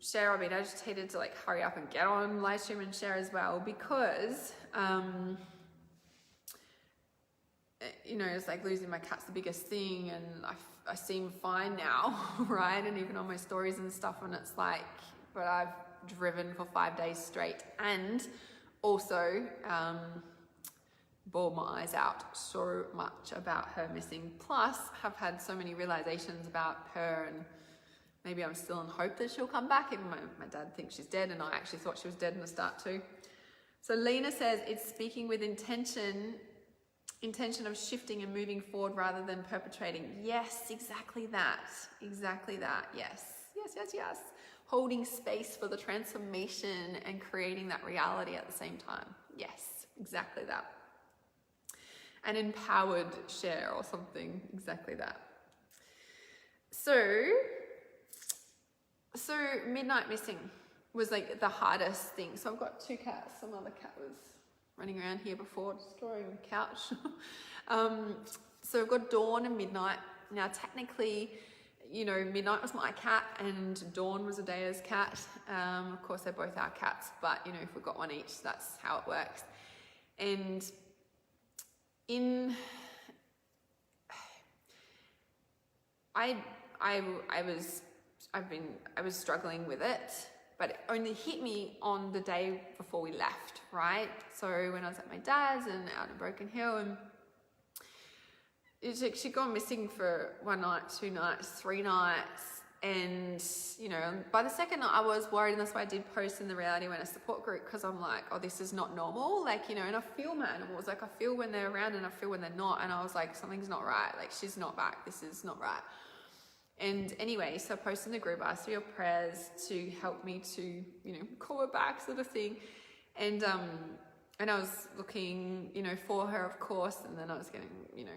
share, I've been agitated to like hurry up and get on live stream and share as well, because you know, it's like losing my cat's the biggest thing, and I seem fine now, right? And even on my stories and stuff, and it's like, but I've driven for 5 days straight, and also bawled my eyes out so much about her missing. Plus, have had so many realizations about her, and maybe I'm still in hope that she'll come back. Even my dad thinks she's dead, and I actually thought she was dead in the start too. So Lena says, it's speaking with intention of shifting and moving forward rather than perpetrating. Yes, exactly that. Exactly that. Yes. Yes, yes, yes. Holding space for the transformation and creating that reality at the same time. Yes, exactly that. An empowered share or something. Exactly that. So midnight missing was like the hardest thing. So I've got 2 cats. Some other cat was running around here before, destroying the couch. So I've got Dawn and Midnight. Now, technically, you know, Midnight was my cat and Dawn was Adea's cat. Of course, they're both our cats, but, you know, if we've got one each, that's how it works. And I was struggling with it, but it only hit me on the day before we left, right? So when I was at my dad's and out in Broken Hill, and she'd gone missing for 1 night, 2 nights, 3 nights. And, you know, by the second night I was worried, and that's why I did post in the Reality Awareness support group, because I'm like, oh, this is not normal. Like, you know, and I feel my animals, like I feel when they're around and I feel when they're not. And I was like, something's not right. Like, she's not back. This is not right. And anyway, so I posted in the group, asked for your prayers to help me to, you know, call her back, sort of thing. And I was looking, you know, for her, of course, and then I was getting, you know,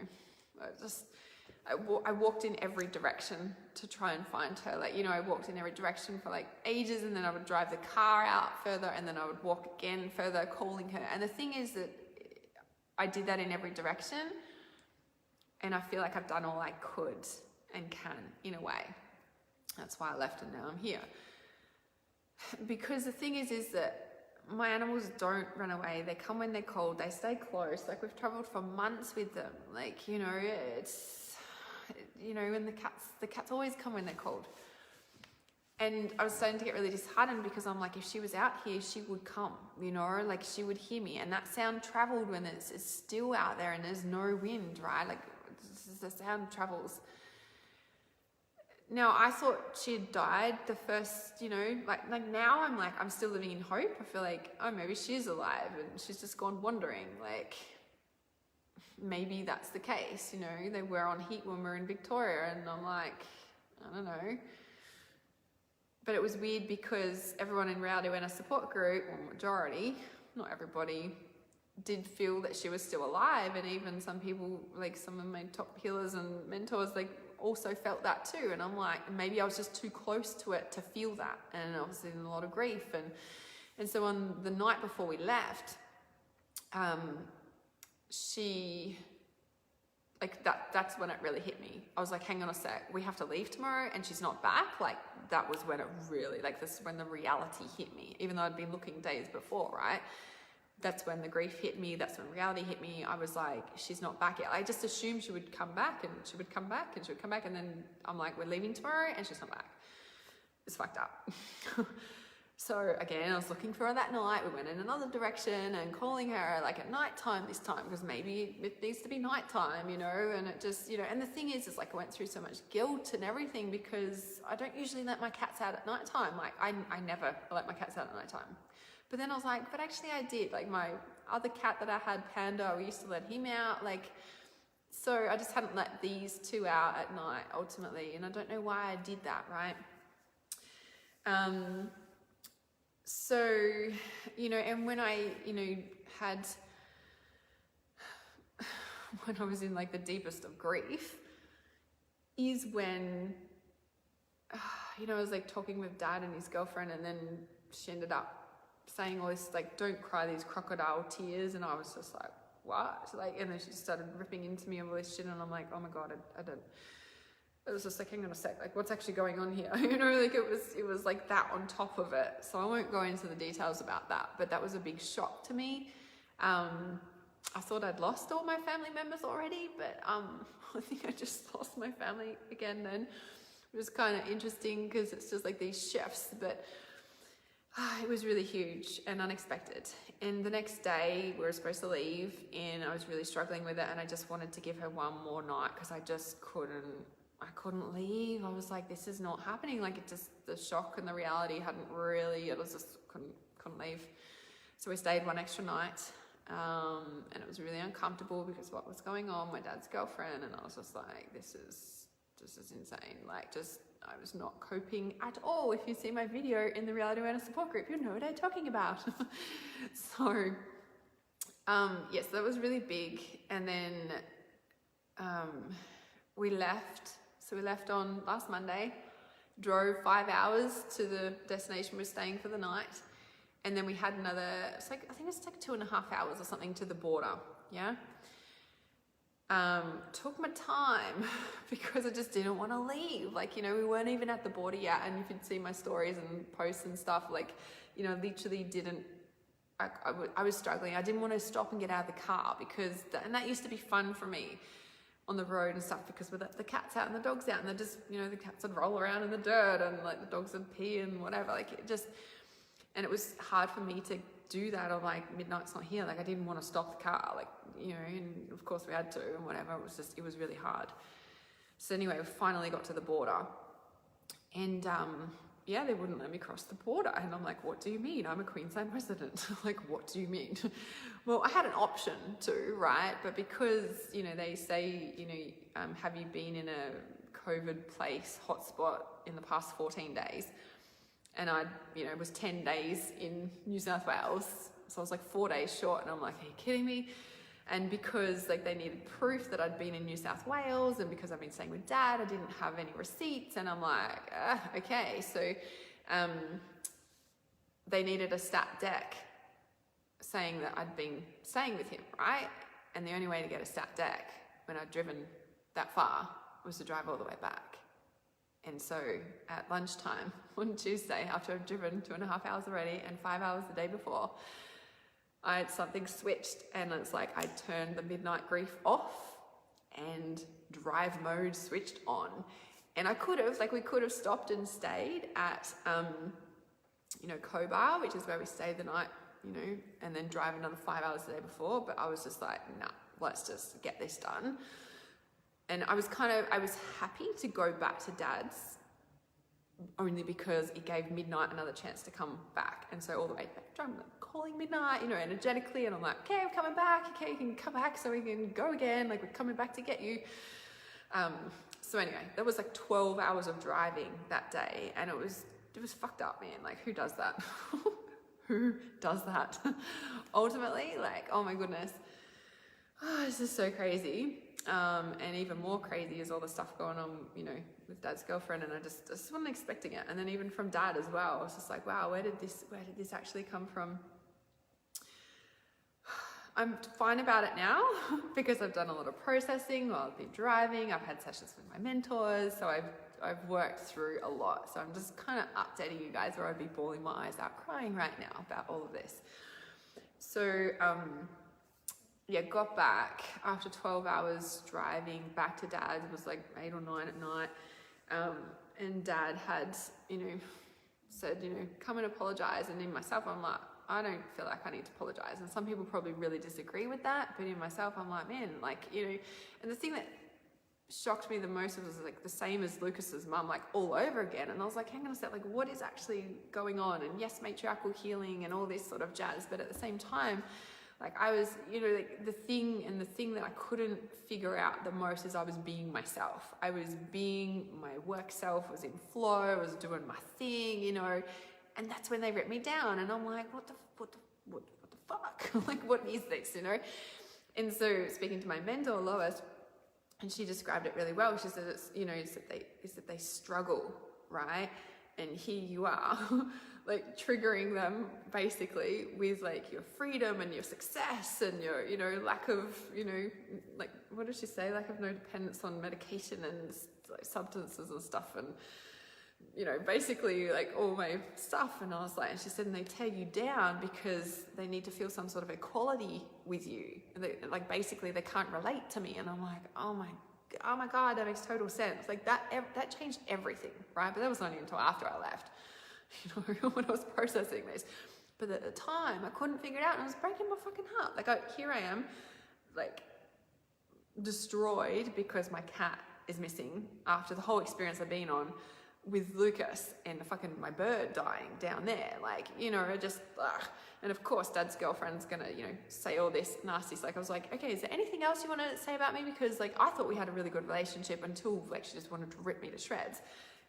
I walked in every direction to try and find her. Like, you know, I walked in every direction for like ages, and then I would drive the car out further, and then I would walk again further, calling her. And the thing is that I did that in every direction, and I feel like I've done all I could and can, in a way. That's why I left, and now I'm here. Because the thing is that my animals don't run away. They come when they're cold. They stay close. Like, we've traveled for months with them. Like, you know, it's, you know, and the cats always come when they're cold. And I was starting to get really disheartened, because I'm like, if she was out here, she would come, you know, like she would hear me. And that sound traveled when it's still out there and there's no wind, right? Like, the sound travels. Now, I thought she had died the first, you know, like now I'm like, I'm still living in hope. I feel like, oh, maybe she's alive and she's just gone wandering. Like, maybe that's the case, you know. They were on heat when we were in Victoria, and I'm like, I don't know. But it was weird, because everyone in Reality Awareness support group, or majority, not everybody, did feel that she was still alive. And even some people, like some of my top healers and mentors, like, also felt that too. And I'm like, maybe I was just too close to it to feel that, and I was in a lot of grief. And so on the night before we left, she, like, that's when it really hit me. I was like, hang on a sec, we have to leave tomorrow and she's not back. Like, that was when it really, like, this is when the reality hit me, even though I'd been looking days before, right? That's when the grief hit me. That's when reality hit me. I was like, she's not back yet. I just assumed she would come back, and she would come back, and she would come back. And then I'm like, we're leaving tomorrow, and she's not back. It's fucked up. So again, I was looking for her that night. We went in another direction and calling her like at nighttime this time, because maybe it needs to be nighttime, you know. And it just, you know, and the thing is like I went through so much guilt and everything, because I don't usually let my cats out at nighttime. Like I never let my cats out at nighttime. But then I was like, but actually I did. Like, my other cat that I had, Panda, we used to let him out. Like, so I just hadn't let these 2 out at night ultimately. And I don't know why I did that, right? So, you know, and when I, you know, when I was in like the deepest of grief, is when, you know, I was like talking with Dad and his girlfriend, and then she ended up saying all this, like, don't cry these crocodile tears. And I was just like, what? Like, and then she just started ripping into me all this shit. And I'm like, oh my God, I don't. It was just like, hang on a sec, like, what's actually going on here? You know, like, it was like that on top of it. So I won't go into the details about that, but that was a big shock to me. I thought I'd lost all my family members already, but I think I just lost my family again then. It was kind of interesting because it's just like these shifts, but it was really huge and unexpected. And the next day we were supposed to leave, and I was really struggling with it, and I just wanted to give her one more night because I couldn't leave. I was like, this is not happening. Like, it just, the shock and the reality hadn't really, it was just couldn't leave. So we stayed one extra night. And it was really uncomfortable because what was going on, my dad's girlfriend, and I was just like, this is insane. Like, I was not coping at all. If you see my video in the Reality Awareness Support Group, you know what I'm talking about. So, yes, that was really big. And then we left. So we left on last Monday, drove 5 hours to the destination we're staying for the night. And then we had another, I think it's like 2.5 hours or something to the border, yeah? Took my time because I just didn't want to leave. Like, you know, we weren't even at the border yet, and if you'd see my stories and posts and stuff, like, you know, literally I was struggling. I didn't want to stop and get out of the car because, and that used to be fun for me on the road and stuff, because with the cat's out and the dog's out, and they're just, you know, the cats would roll around in the dirt and like the dogs would pee and whatever, like it just, and it was hard for me to do that, or like midnight's not here, like I didn't want to stop the car, like, you know, and of course we had to and whatever. It was really hard. So anyway, we finally got to the border, and yeah, they wouldn't let me cross the border, and I'm like, what do you mean? I'm a Queensland resident. Like, what do you mean? Well, I had an option to, right? But because, you know, they say, you know, have you been in a COVID place hotspot in the past 14 days? And I, you know, was 10 days in New South Wales. So I was like 4 days short, and I'm like, are you kidding me? And because like they needed proof that I'd been in New South Wales, and because I've been staying with Dad, I didn't have any receipts. And I'm like, okay. So they needed a stat deck saying that I'd been staying with him, right? And the only way to get a stat deck when I'd driven that far was to drive all the way back. And so at lunchtime on Tuesday, after I'd driven 2.5 hours already and 5 hours the day before, I had something switched, and it's like I turned the midnight grief off and drive mode switched on. And I could have, like, we could have stopped and stayed at, you know, Cobar, which is where we stayed the night, you know, and then drive another 5 hours the day before. But I was just like, nah, let's just get this done. And I was happy to go back to Dad's, only because it gave midnight another chance to come back. And so all the way back, I'm calling midnight, you know, energetically, and I'm like, okay, I'm coming back, okay, you can come back so we can go again, like we're coming back to get you. So anyway, that was like 12 hours of driving that day, and it was fucked up, man. Like, who does that? Who does that? Ultimately, like, oh my goodness. Oh, this is so crazy. And even more crazy is all the stuff going on, you know, with Dad's girlfriend, and I just wasn't expecting it. And then even from Dad as well, I was just like, wow, where did this actually come from? I'm fine about it now because I've done a lot of processing while I've been driving. I've had sessions with my mentors, so I've worked through a lot. So I'm just kind of updating you guys, or I'd be bawling my eyes out crying right now about all of this. So, yeah, got back after 12 hours driving back to Dad's. It was like 8 or 9 at night. And Dad had, you know, said, you know, come and apologize. And in myself, I'm like, I don't feel like I need to apologize. And some people probably really disagree with that. But in myself, I'm like, man, like, you know, and the thing that shocked me the most was like the same as Lucas's mum, like all over again. And I was like, hang on a sec, like what is actually going on? And yes, matriarchal healing and all this sort of jazz. But at the same time, like I was, you know, like the thing that I couldn't figure out the most is I was being myself. I was being my work self, was in flow, I was doing my thing, you know, and that's when they ripped me down. And I'm like, what the fuck? Like, what is this, you know? And so speaking to my mentor, Lois, and she described it really well. She said, it's, you know, it's that they struggle, right? And here you are, like triggering them basically with like your freedom and your success and your, you know, lack of, you know, like, what did she say? Lack of no dependence on medication and like substances and stuff, and, you know, basically like all my stuff. And I was like, and she said, and they tear you down because they need to feel some sort of equality with you. They, like, basically they can't relate to me. And I'm like, oh my God, that makes total sense. Like that changed everything, right? But that was only until after I left, you know, when I was processing this. But at the time I couldn't figure it out, and I was breaking my fucking heart. Like here I am, like destroyed because my cat is missing after the whole experience I've been on with Lucas and my bird dying down there. Like, you know, just, ugh. And of course Dad's girlfriend's gonna, you know, say all this nasty stuff. Like, I was like, okay, is there anything else you want to say about me? Because like, I thought we had a really good relationship until like she just wanted to rip me to shreds.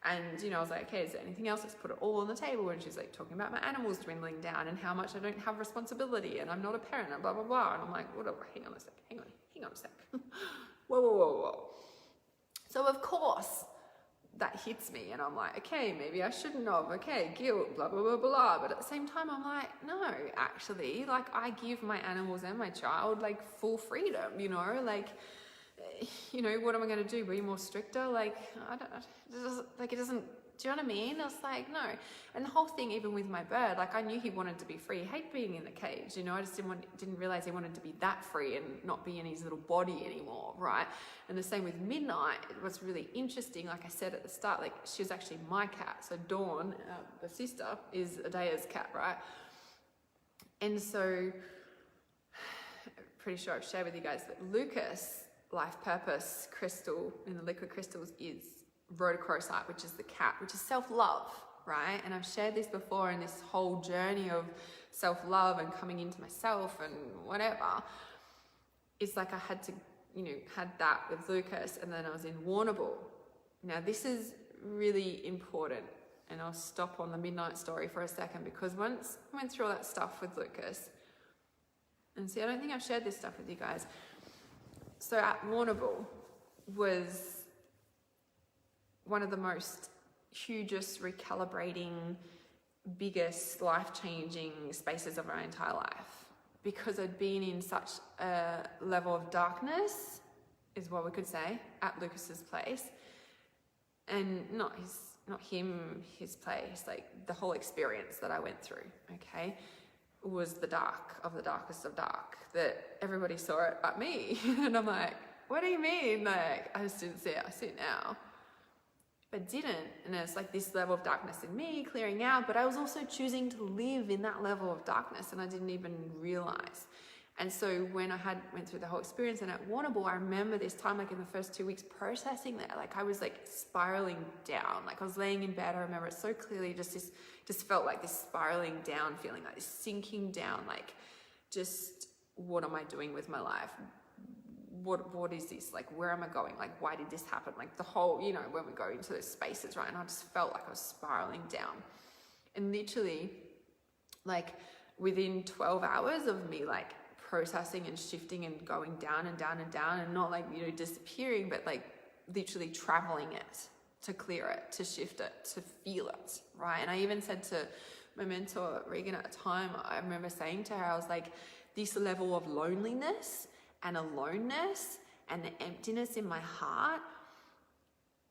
And, you know, I was like, okay, is there anything else? Let's put it all on the table. And she's like talking about my animals dwindling down and how much I don't have responsibility and I'm not a parent and blah, blah, blah. And I'm like, whatever, hang on a sec. Whoa. So of course that hits me, and I'm like, okay, maybe I shouldn't have, okay, guilt, blah, blah, blah, blah. But at the same time, I'm like, no, actually, like, I give my animals and my child like full freedom, you know, like, you know, what am I going to do? Be more stricter? Like, I don't, like, it doesn't, do you know what I mean? I was like, no. And the whole thing, even with my bird, like, I knew he wanted to be free. He hated being in the cage, you know, I just didn't realize he wanted to be that free and not be in his little body anymore, right? And the same with Midnight. It was really interesting, like I said at the start, like, she was actually my cat. So Dawn, the sister, is Adaya's cat, right? And so, pretty sure I've shared with you guys that Lucas' life purpose crystal in the liquid crystals is rhodochrosite, which is the cat, which is self-love, right? And I've shared this before in this whole journey of self-love and coming into myself and whatever. It's like I had to, you know, had that with Lucas, and then I was in Warrnambool. Now this is really important, and I'll stop on the Midnight story for a second, because once I went through all that stuff with Lucas, and see, I don't think I've shared this stuff with you guys. So at Warrnambool was one of the most hugest, recalibrating, biggest, life-changing spaces of my entire life, because I'd been in such a level of darkness, is what we could say, at Lucas's place, and not his place, like the whole experience that I went through, okay, was the dark of the darkest of dark, that everybody saw it but me. And I'm like, what do you mean? Like, I just didn't see it, I see it now. But didn't, and it's like this level of darkness in me clearing out, but I was also choosing to live in that level of darkness, and I didn't even realize. And so when I went through the whole experience, and at Warrnambool, I remember this time, like in the first 2 weeks processing that, like I was like spiraling down, like I was laying in bed, I remember it so clearly, just felt like this spiraling down feeling, like this sinking down, like just, what am I doing with my life? What is this? Like, where am I going? Like, why did this happen? Like the whole, you know, when we go into those spaces, right? And I just felt like I was spiraling down. And literally, like within 12 hours of me like processing and shifting and going down and down and down, and not like, you know, disappearing, but like literally traveling it to clear it, to shift it, to feel it, right? And I even said to my mentor, Regan, at the time, I remember saying to her, I was like, this level of loneliness and aloneness and the emptiness in my heart,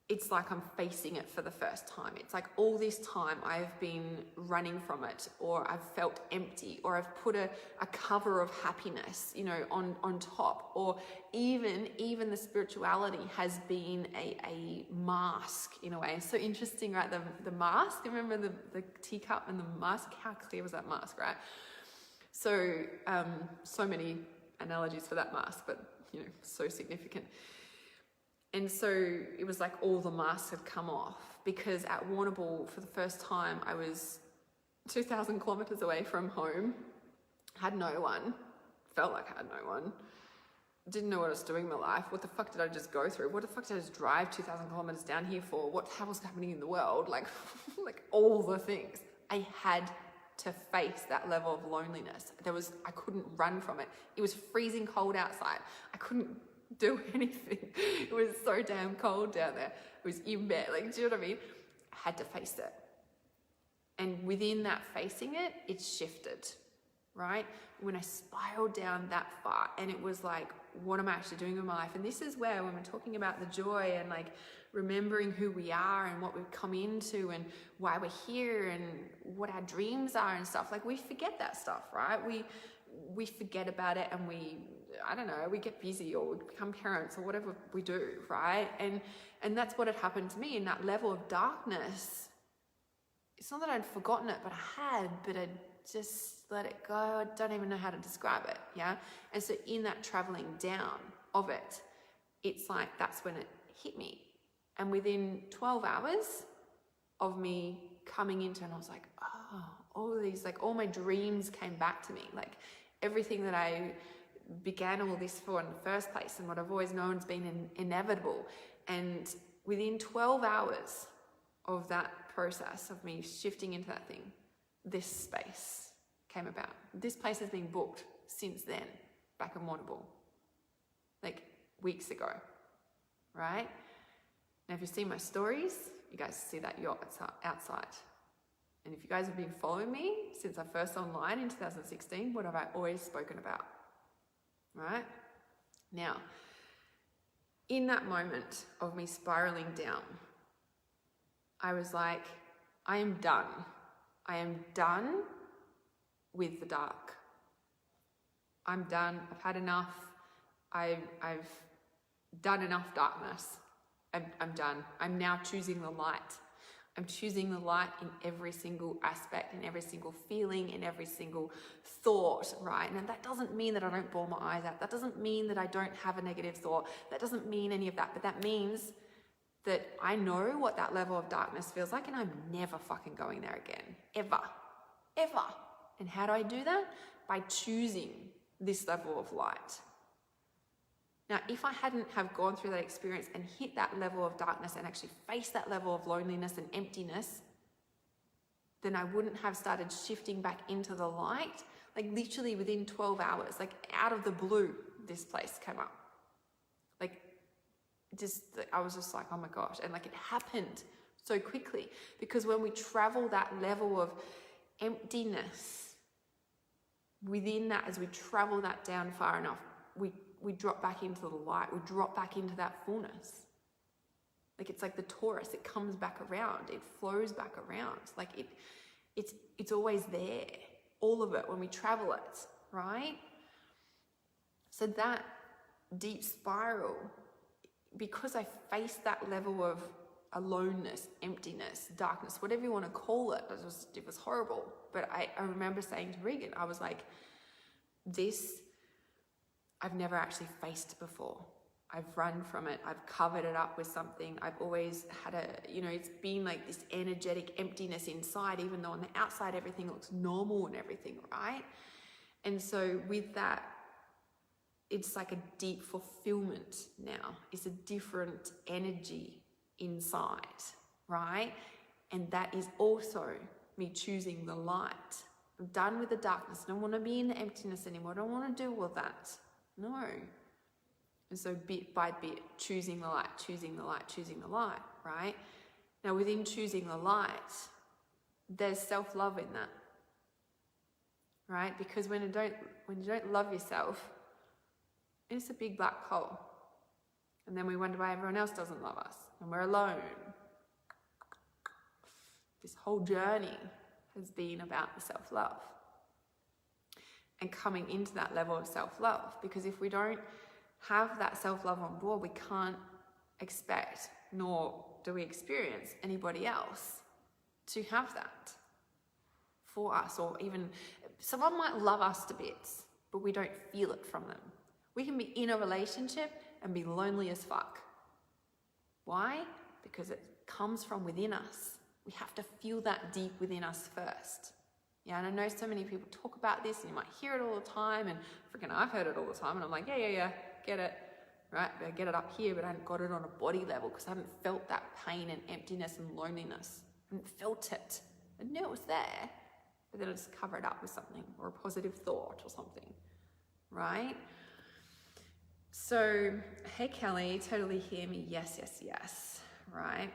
it's like I'm facing it for the first time. It's like all this time I've been running from it, or I've felt empty, or I've put a cover of happiness, you know, on top, or even the spirituality has been a mask in a way. It's so interesting, right? The mask, remember the teacup and the mask, how clear was that mask, right? So, so many analogies for that mask, but you know, so significant. And so it was like all the masks had come off, because at Warrnambool for the first time I was 2,000 kilometers away from home, had no one, felt like I had no one, didn't know what I was doing in my life. What the fuck did I just go through? What the fuck did I just drive 2,000 kilometers down here for? What the hell was happening in the world? Like, like all the things. I had to face that level of loneliness. I couldn't run from it. It was freezing cold outside. I couldn't do anything. It was so damn cold down there. I was in bed, like, do you know what I mean? I had to face it. And within that facing it, it's shifted, right? When I spiraled down that far, and it was like, what am I actually doing with my life? And this is where, when we're talking about the joy and like remembering who we are and what we've come into and why we're here and what our dreams are and stuff, like we forget that stuff, right? We forget about it, and we get busy, or we become parents, or whatever we do, right? And that's what had happened to me in that level of darkness. It's not that I'd forgotten it, but I had, but I'd just let it go. I don't even know how to describe it, yeah? And so in that traveling down of it, it's like, that's when it hit me. And within 12 hours of me coming into, and I was like, oh, all of these, like all my dreams came back to me, like everything that I began all this for in the first place, and what I've always known has been inevitable. And within 12 hours of that process of me shifting into that thing, this space came about. This place has been booked since then, back in Warrnambool, like weeks ago, right? Now, if you see my stories, you guys see that yacht outside. And if you guys have been following me since I first online in 2016, what have I always spoken about, right? Now, in that moment of me spiraling down, I was like, I am done. I am done with the dark. I'm done. I've had enough. I've done enough darkness. I'm done. I'm now choosing the light. I'm choosing the light in every single aspect, in every single feeling, in every single thought, right? And that doesn't mean that I don't bawl my eyes out. That doesn't mean that I don't have a negative thought. That doesn't mean any of that. But that means that I know what that level of darkness feels like, and I'm never fucking going there again. Ever. Ever. And how do I do that? By choosing this level of light. Now, if I hadn't have gone through that experience and hit that level of darkness and actually faced that level of loneliness and emptiness, then I wouldn't have started shifting back into the light. Like literally within 12 hours, like out of the blue, this place came up. Like I was just like, oh my gosh. And like it happened so quickly, because when we travel that level of emptiness, within that, as we travel that down far enough, we drop back into the light. We drop back into that fullness. Like it's like the torus, it comes back around. It flows back around. Like it's always there. All of it when we travel it, right? So that deep spiral, because I faced that level of aloneness, emptiness, darkness, whatever you want to call it, it was horrible. But I remember saying to Regan, I was like, this I've never actually faced before. I've run from it. I've covered it up with something. I've always had it's been like this energetic emptiness inside, even though on the outside everything looks normal and everything, right? And so with that, it's like a deep fulfillment now. It's a different energy inside, right? And that is also me choosing the light. I'm done with the darkness. I don't want to be in the emptiness anymore. I don't want to do all that. No. And so bit by bit, choosing the light, choosing the light, choosing the light, right? Now within choosing the light, there's self-love in that, right? Because when you don't love yourself, it's a big black hole. And then we wonder why everyone else doesn't love us and we're alone. This whole journey has been about the self-love and coming into that level of self-love, because if we don't have that self-love on board, we can't expect, nor do we experience anybody else to have that for us. Or even someone might love us to bits, but we don't feel it from them. We can be in a relationship and be lonely as fuck. Why? Because it comes from within us. We have to feel that deep within us first. Yeah, and I know so many people talk about this, and you might hear it all the time, and freaking I've heard it all the time, and I'm like, yeah, get it, right? I get it up here, but I haven't got it on a body level because I haven't felt that pain and emptiness and loneliness. I haven't felt it. I knew it was there, but then I just cover it up with something, or a positive thought or something, right? So, hey Kelly, totally hear me, yes, right?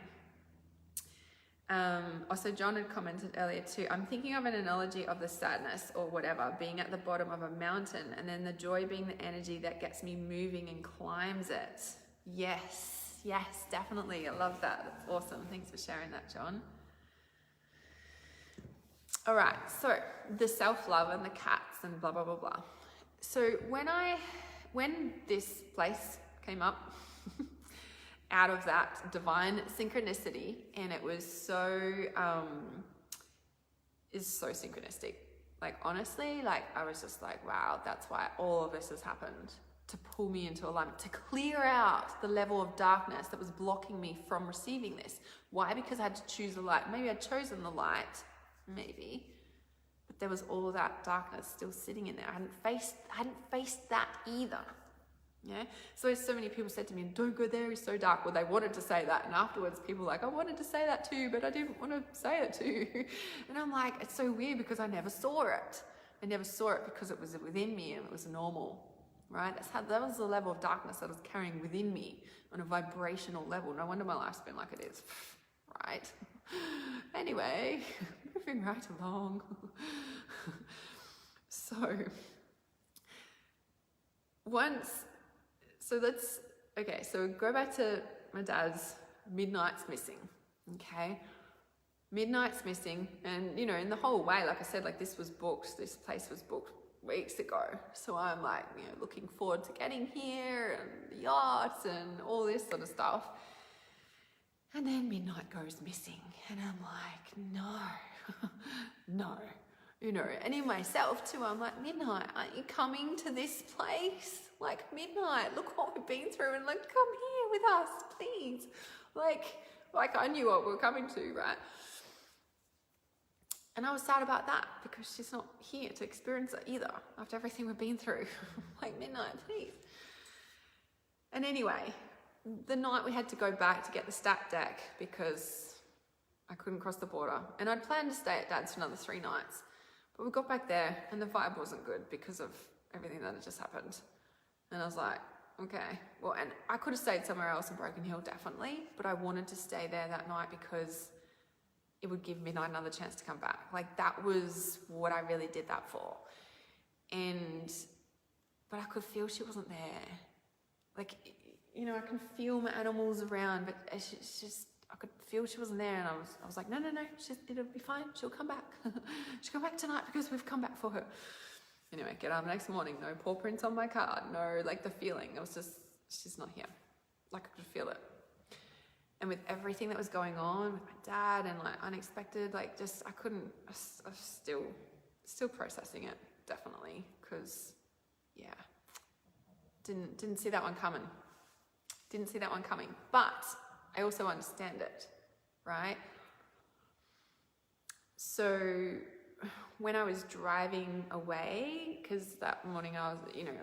Also, John had commented earlier too, I'm thinking of an analogy of the sadness or whatever being at the bottom of a mountain, and then the joy being the energy that gets me moving and climbs it. Yes, definitely. I love that. That's awesome. Thanks for sharing that, John. All right, so the self-love and the cats and blah, blah, blah, blah. So when this place came up, out of that divine synchronicity, and it was so synchronistic. Like, honestly, like, I was just like, wow, that's why all of this has happened, to pull me into alignment, to clear out the level of darkness that was blocking me from receiving this. Why? Because I had to choose the light. Maybe I'd chosen the light, maybe, but there was all that darkness still sitting in there. I hadn't faced that either. Yeah. So many people said to me, don't go there, it's so dark. Well, they wanted to say that. And afterwards people were like, I wanted to say that too, but I didn't want to say it too. And I'm like, it's so weird because I never saw it. I never saw it because it was within me and it was normal, right? That was the level of darkness that I was carrying within me on a vibrational level. No wonder my life's been like it is, right? Anyway, moving right along. So go back to my dad's Midnight's Missing, okay? Midnight's Missing, and, you know, in the whole way, like I said, like, this place was booked weeks ago. So I'm like, you know, looking forward to getting here and the yachts and all this sort of stuff. And then Midnight goes missing, and I'm like, no. You know, and in myself too, I'm like, Midnight, aren't you coming to this place? Like, Midnight, look what we've been through, and like, come here with us, please. Like I knew what we were coming to, right? And I was sad about that because she's not here to experience it either after everything we've been through. Like, Midnight, please. And anyway, the night we had to go back to get the stat deck because I couldn't cross the border, and I'd planned to stay at Dad's for another 3 nights. But we got back there and the vibe wasn't good because of everything that had just happened. And I was like, okay, well, and I could have stayed somewhere else in Broken Hill, definitely, but I wanted to stay there that night because it would give Midnight another chance to come back. Like, that was what I really did that for. But I could feel she wasn't there. Like, you know, I can feel my animals around, but it's just, I could feel she wasn't there, and I was like, no, it'll be fine. She'll come back. She'll come back tonight because we've come back for her. Anyway, get up next morning, no paw prints on my card, no, like, the feeling. It was just, she's not here. Like, I could feel it. And with everything that was going on with my dad and, like, unexpected, like, just, I was still processing it, definitely, because, yeah, didn't see that one coming. Didn't see that one coming, but I also understand it, right? So when I was driving away, because that morning I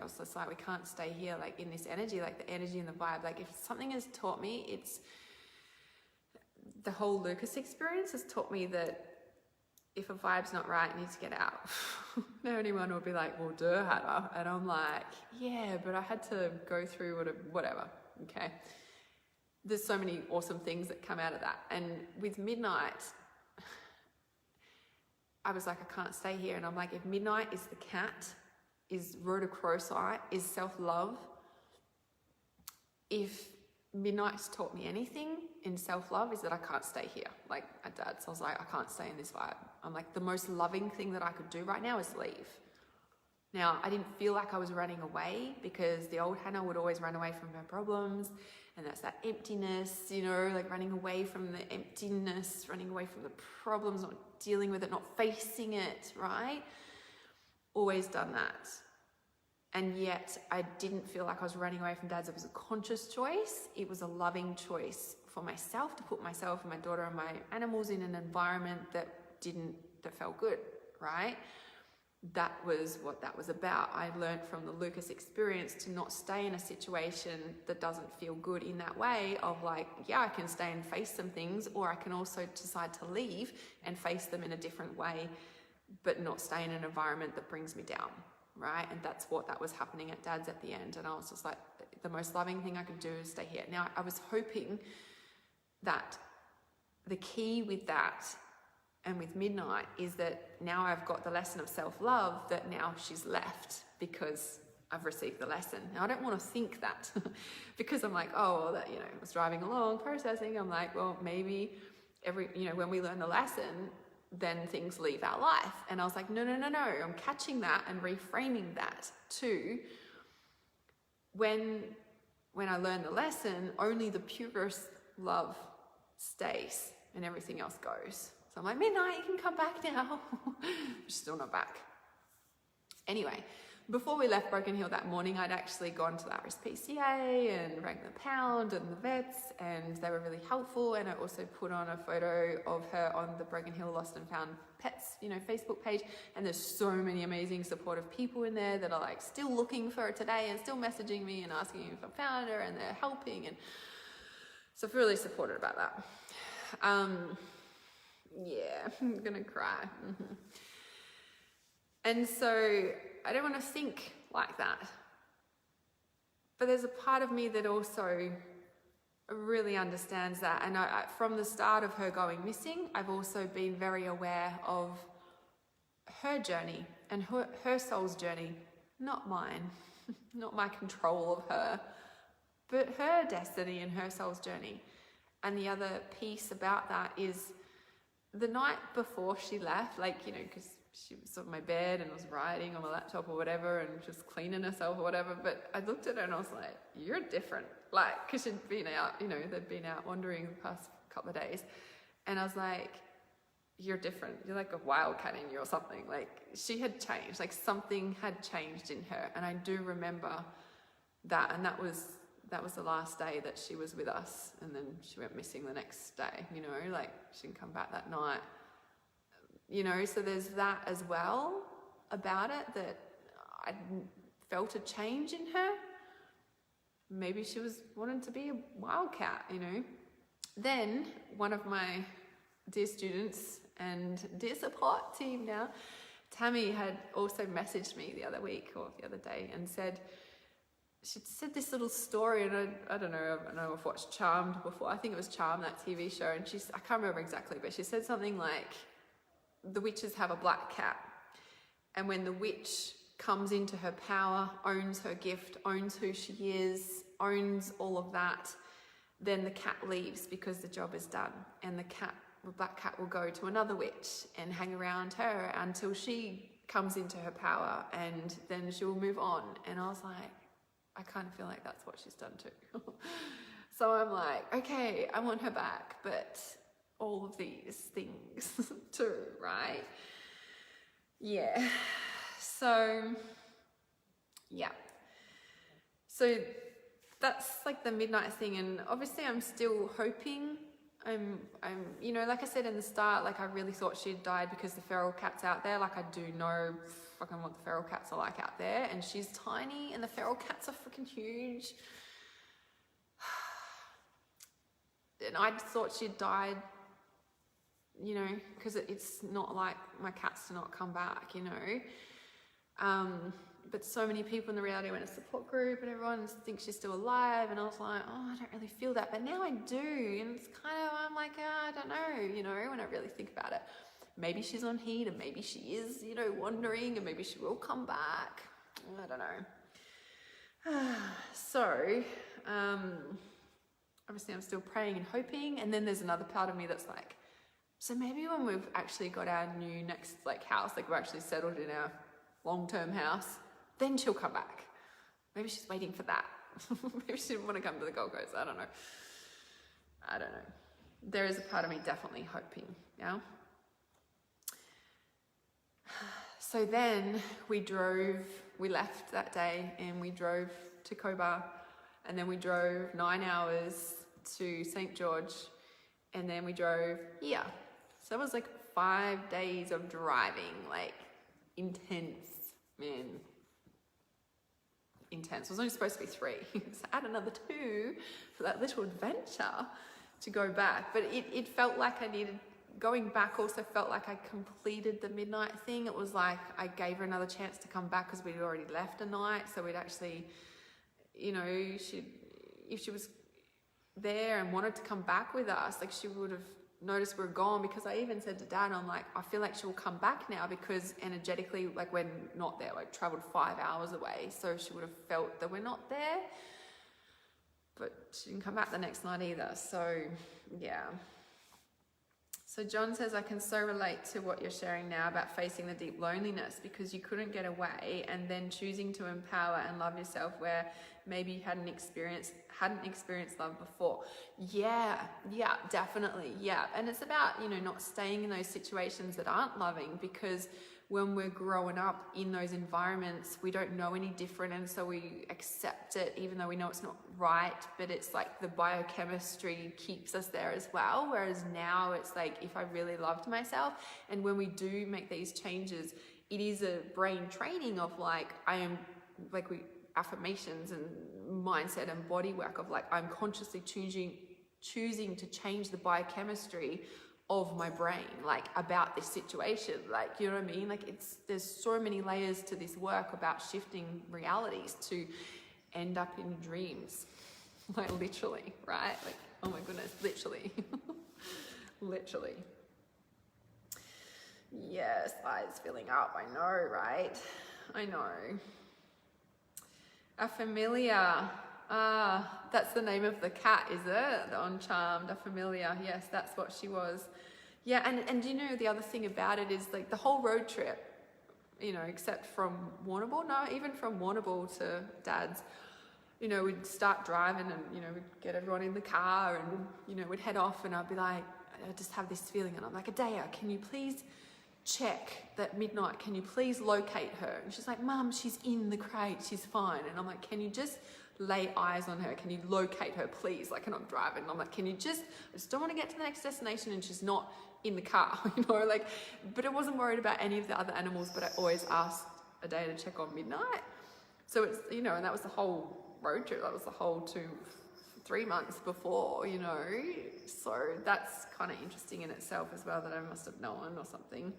was just like, we can't stay here, like, in this energy, like the energy and the vibe. Like, if something has taught me, it's the whole Lucas experience has taught me that if a vibe's not right, it needs to get out. Now anyone will be like, well, duh, Hannah. And I'm like, yeah, but I had to go through whatever, okay? There's so many awesome things that come out of that. And with Midnight, I was like, I can't stay here. And I'm like, if Midnight is the cat, is Rhoda Crowsight, is self-love, if Midnight's taught me anything in self-love, is that I can't stay here, like at Dad's. So I was like, I can't stay in this vibe. I'm like, the most loving thing that I could do right now is leave. Now, I didn't feel like I was running away because the old Hannah would always run away from her problems. And that's that emptiness, you know, like running away from the emptiness, running away from the problems, not dealing with it, not facing it, right? Always done that. And yet I didn't feel like I was running away from Dad's. It was a conscious choice. It was a loving choice for myself, to put myself and my daughter and my animals in an environment that felt good, right? That was what that was about. I learned from the Lucas experience to not stay in a situation that doesn't feel good in that way of like, yeah, I can stay and face some things, or I can also decide to leave and face them in a different way, but not stay in an environment that brings me down, right? And that's what that was happening at Dad's at the end. And I was just like, the most loving thing I could do is stay here. Now, I was hoping that the key with that and with midnight is that now I've got the lesson of self-love, that now she's left because I've received the lesson. Now I don't want to think that because I'm like, oh, well, that, I was driving along, processing. I'm like, well, maybe when we learn the lesson, then things leave our life. And I was like, no. I'm catching that and reframing that to when I learn the lesson, only the purest love stays and everything else goes. So I'm like, midnight, you can come back now. She's still not back. Anyway, before we left Broken Hill that morning, I'd actually gone to the RSPCA and rang the pound and the vets, and they were really helpful. And I also put on a photo of her on the Broken Hill Lost and Found Pets, Facebook page. And there's so many amazing supportive people in there that are like still looking for her today and still messaging me and asking if I found her, and they're helping. And so I feel really supported about that. Yeah, I'm gonna cry. And so I don't want to think like that. But there's a part of me that also really understands that. And from the start of her going missing, I've also been very aware of her journey and her soul's journey, not mine, not my control of her, but her destiny and her soul's journey. And the other piece about that is the night before she left, because she was on my bed and was writing on my laptop or whatever and just cleaning herself or whatever. But I looked at her and I was like, you're different. Because she'd been out, they'd been out wandering the past couple of days. And I was like, you're different. You're like a wildcat in you or something. She had changed. Something had changed in her. And I do remember that. And that was the last day that she was with us. And then she went missing the next day, she didn't come back that night. So there's that as well about it, that I felt a change in her. Maybe she was wanting to be a wildcat, Then one of my dear students and dear support team now, Tammy, had also messaged me the other week or the other day and she'd said this little story, and I don't know I've watched Charmed before. I think it was Charmed, that TV show, and I can't remember exactly, but she said something like, the witches have a black cat, and when the witch comes into her power, owns her gift, owns who she is, owns all of that, then the cat leaves because the job is done, and the black cat will go to another witch and hang around her until she comes into her power, and then she will move on. And I was like, I kind of feel like that's what she's done too. So I'm like, okay, I want her back, but all of these things too, right? Yeah. So that's the midnight thing. And obviously I'm still hoping. I'm like I said in the start, I really thought she'd died because the feral cat's out there. I do know fucking what the feral cats are like out there, and she's tiny and the feral cats are freaking huge. And I thought she'd died, because it's not like my cats do not come back, but so many people in the Reality Awareness support group and everyone thinks she's still alive, and I was like, oh, I don't really feel that, but now I do, and it's I'm like, I don't know, when I really think about it. Maybe she's on heat, and maybe she is, wandering, and maybe she will come back. I don't know. So, obviously I'm still praying and hoping, and then there's another part of me that's like, so maybe when we've actually got our new next house, we're actually settled in our long-term house, then she'll come back. Maybe she's waiting for that. Maybe she didn't want to come to the Gold Coast. I don't know. There is a part of me definitely hoping, yeah? So then we left that day and we drove to Cobar, and then we drove 9 hours to St. George, and then we drove here. So it was 5 days of driving, intense, man. Intense. It was only supposed to be 3. So add another 2 for that little adventure to go back. But it felt like I needed, going back also felt like I completed the midnight thing. It was like I gave her another chance to come back because we'd already left a night. So we'd actually, if she was there and wanted to come back with us, she would have noticed we were gone, because I even said to Dad, I'm like, I feel like she'll come back now, because energetically, like, we're not there, like traveled 5 hours away, so she would have felt that we're not there, but she didn't come back the next night either. So yeah. So John says, I can so relate to what you're sharing now about facing the deep loneliness, because you couldn't get away, and then choosing to empower and love yourself where maybe you hadn't experienced love before. Yeah, definitely. Yeah. And it's about, you know, not staying in those situations that aren't loving, because when we're growing up in those environments, we don't know any different, and so we accept it even though we know it's not right, but it's like the biochemistry keeps us there as well. Whereas now it's like, if I really loved myself, and when we do make these changes, it is a brain training of like, I am like, affirmations and mindset and body work of like, I'm consciously choosing to change the biochemistry of my brain, like, about this situation, like, you know what I mean? Like, there's so many layers to this work about shifting realities to end up in dreams, like, literally, right? Like, oh my goodness, literally. Literally. Yes, eyes filling up, I know, right? I know. A familiar. That's the name of the cat, is it? The Uncharmed, a familiar. Yes, that's what she was. Yeah, and you know, the other thing about it is, like, the whole road trip, you know, except from Warrnambool, no, even from Warrnambool to Dad's, you know, we'd start driving, and, you know, we'd get everyone in the car, and, you know, we'd head off, and I'd be like, I just have this feeling, and I'm like, Adaya, can you please check that midnight, can you please locate her? And she's like, Mum, she's in the crate, she's fine. And I'm like, can you just lay eyes on her? Can you locate her, please? Like, and I'm driving, and I'm like, can you I just don't want to get to the next destination and she's not in the car, you know, like, but I wasn't worried about any of the other animals, but I always asked Adaya to check on midnight. So it's, you know, and that was the whole road trip, that was the whole 3 months before, you know, so that's kind of interesting in itself as well, that I must have known or something.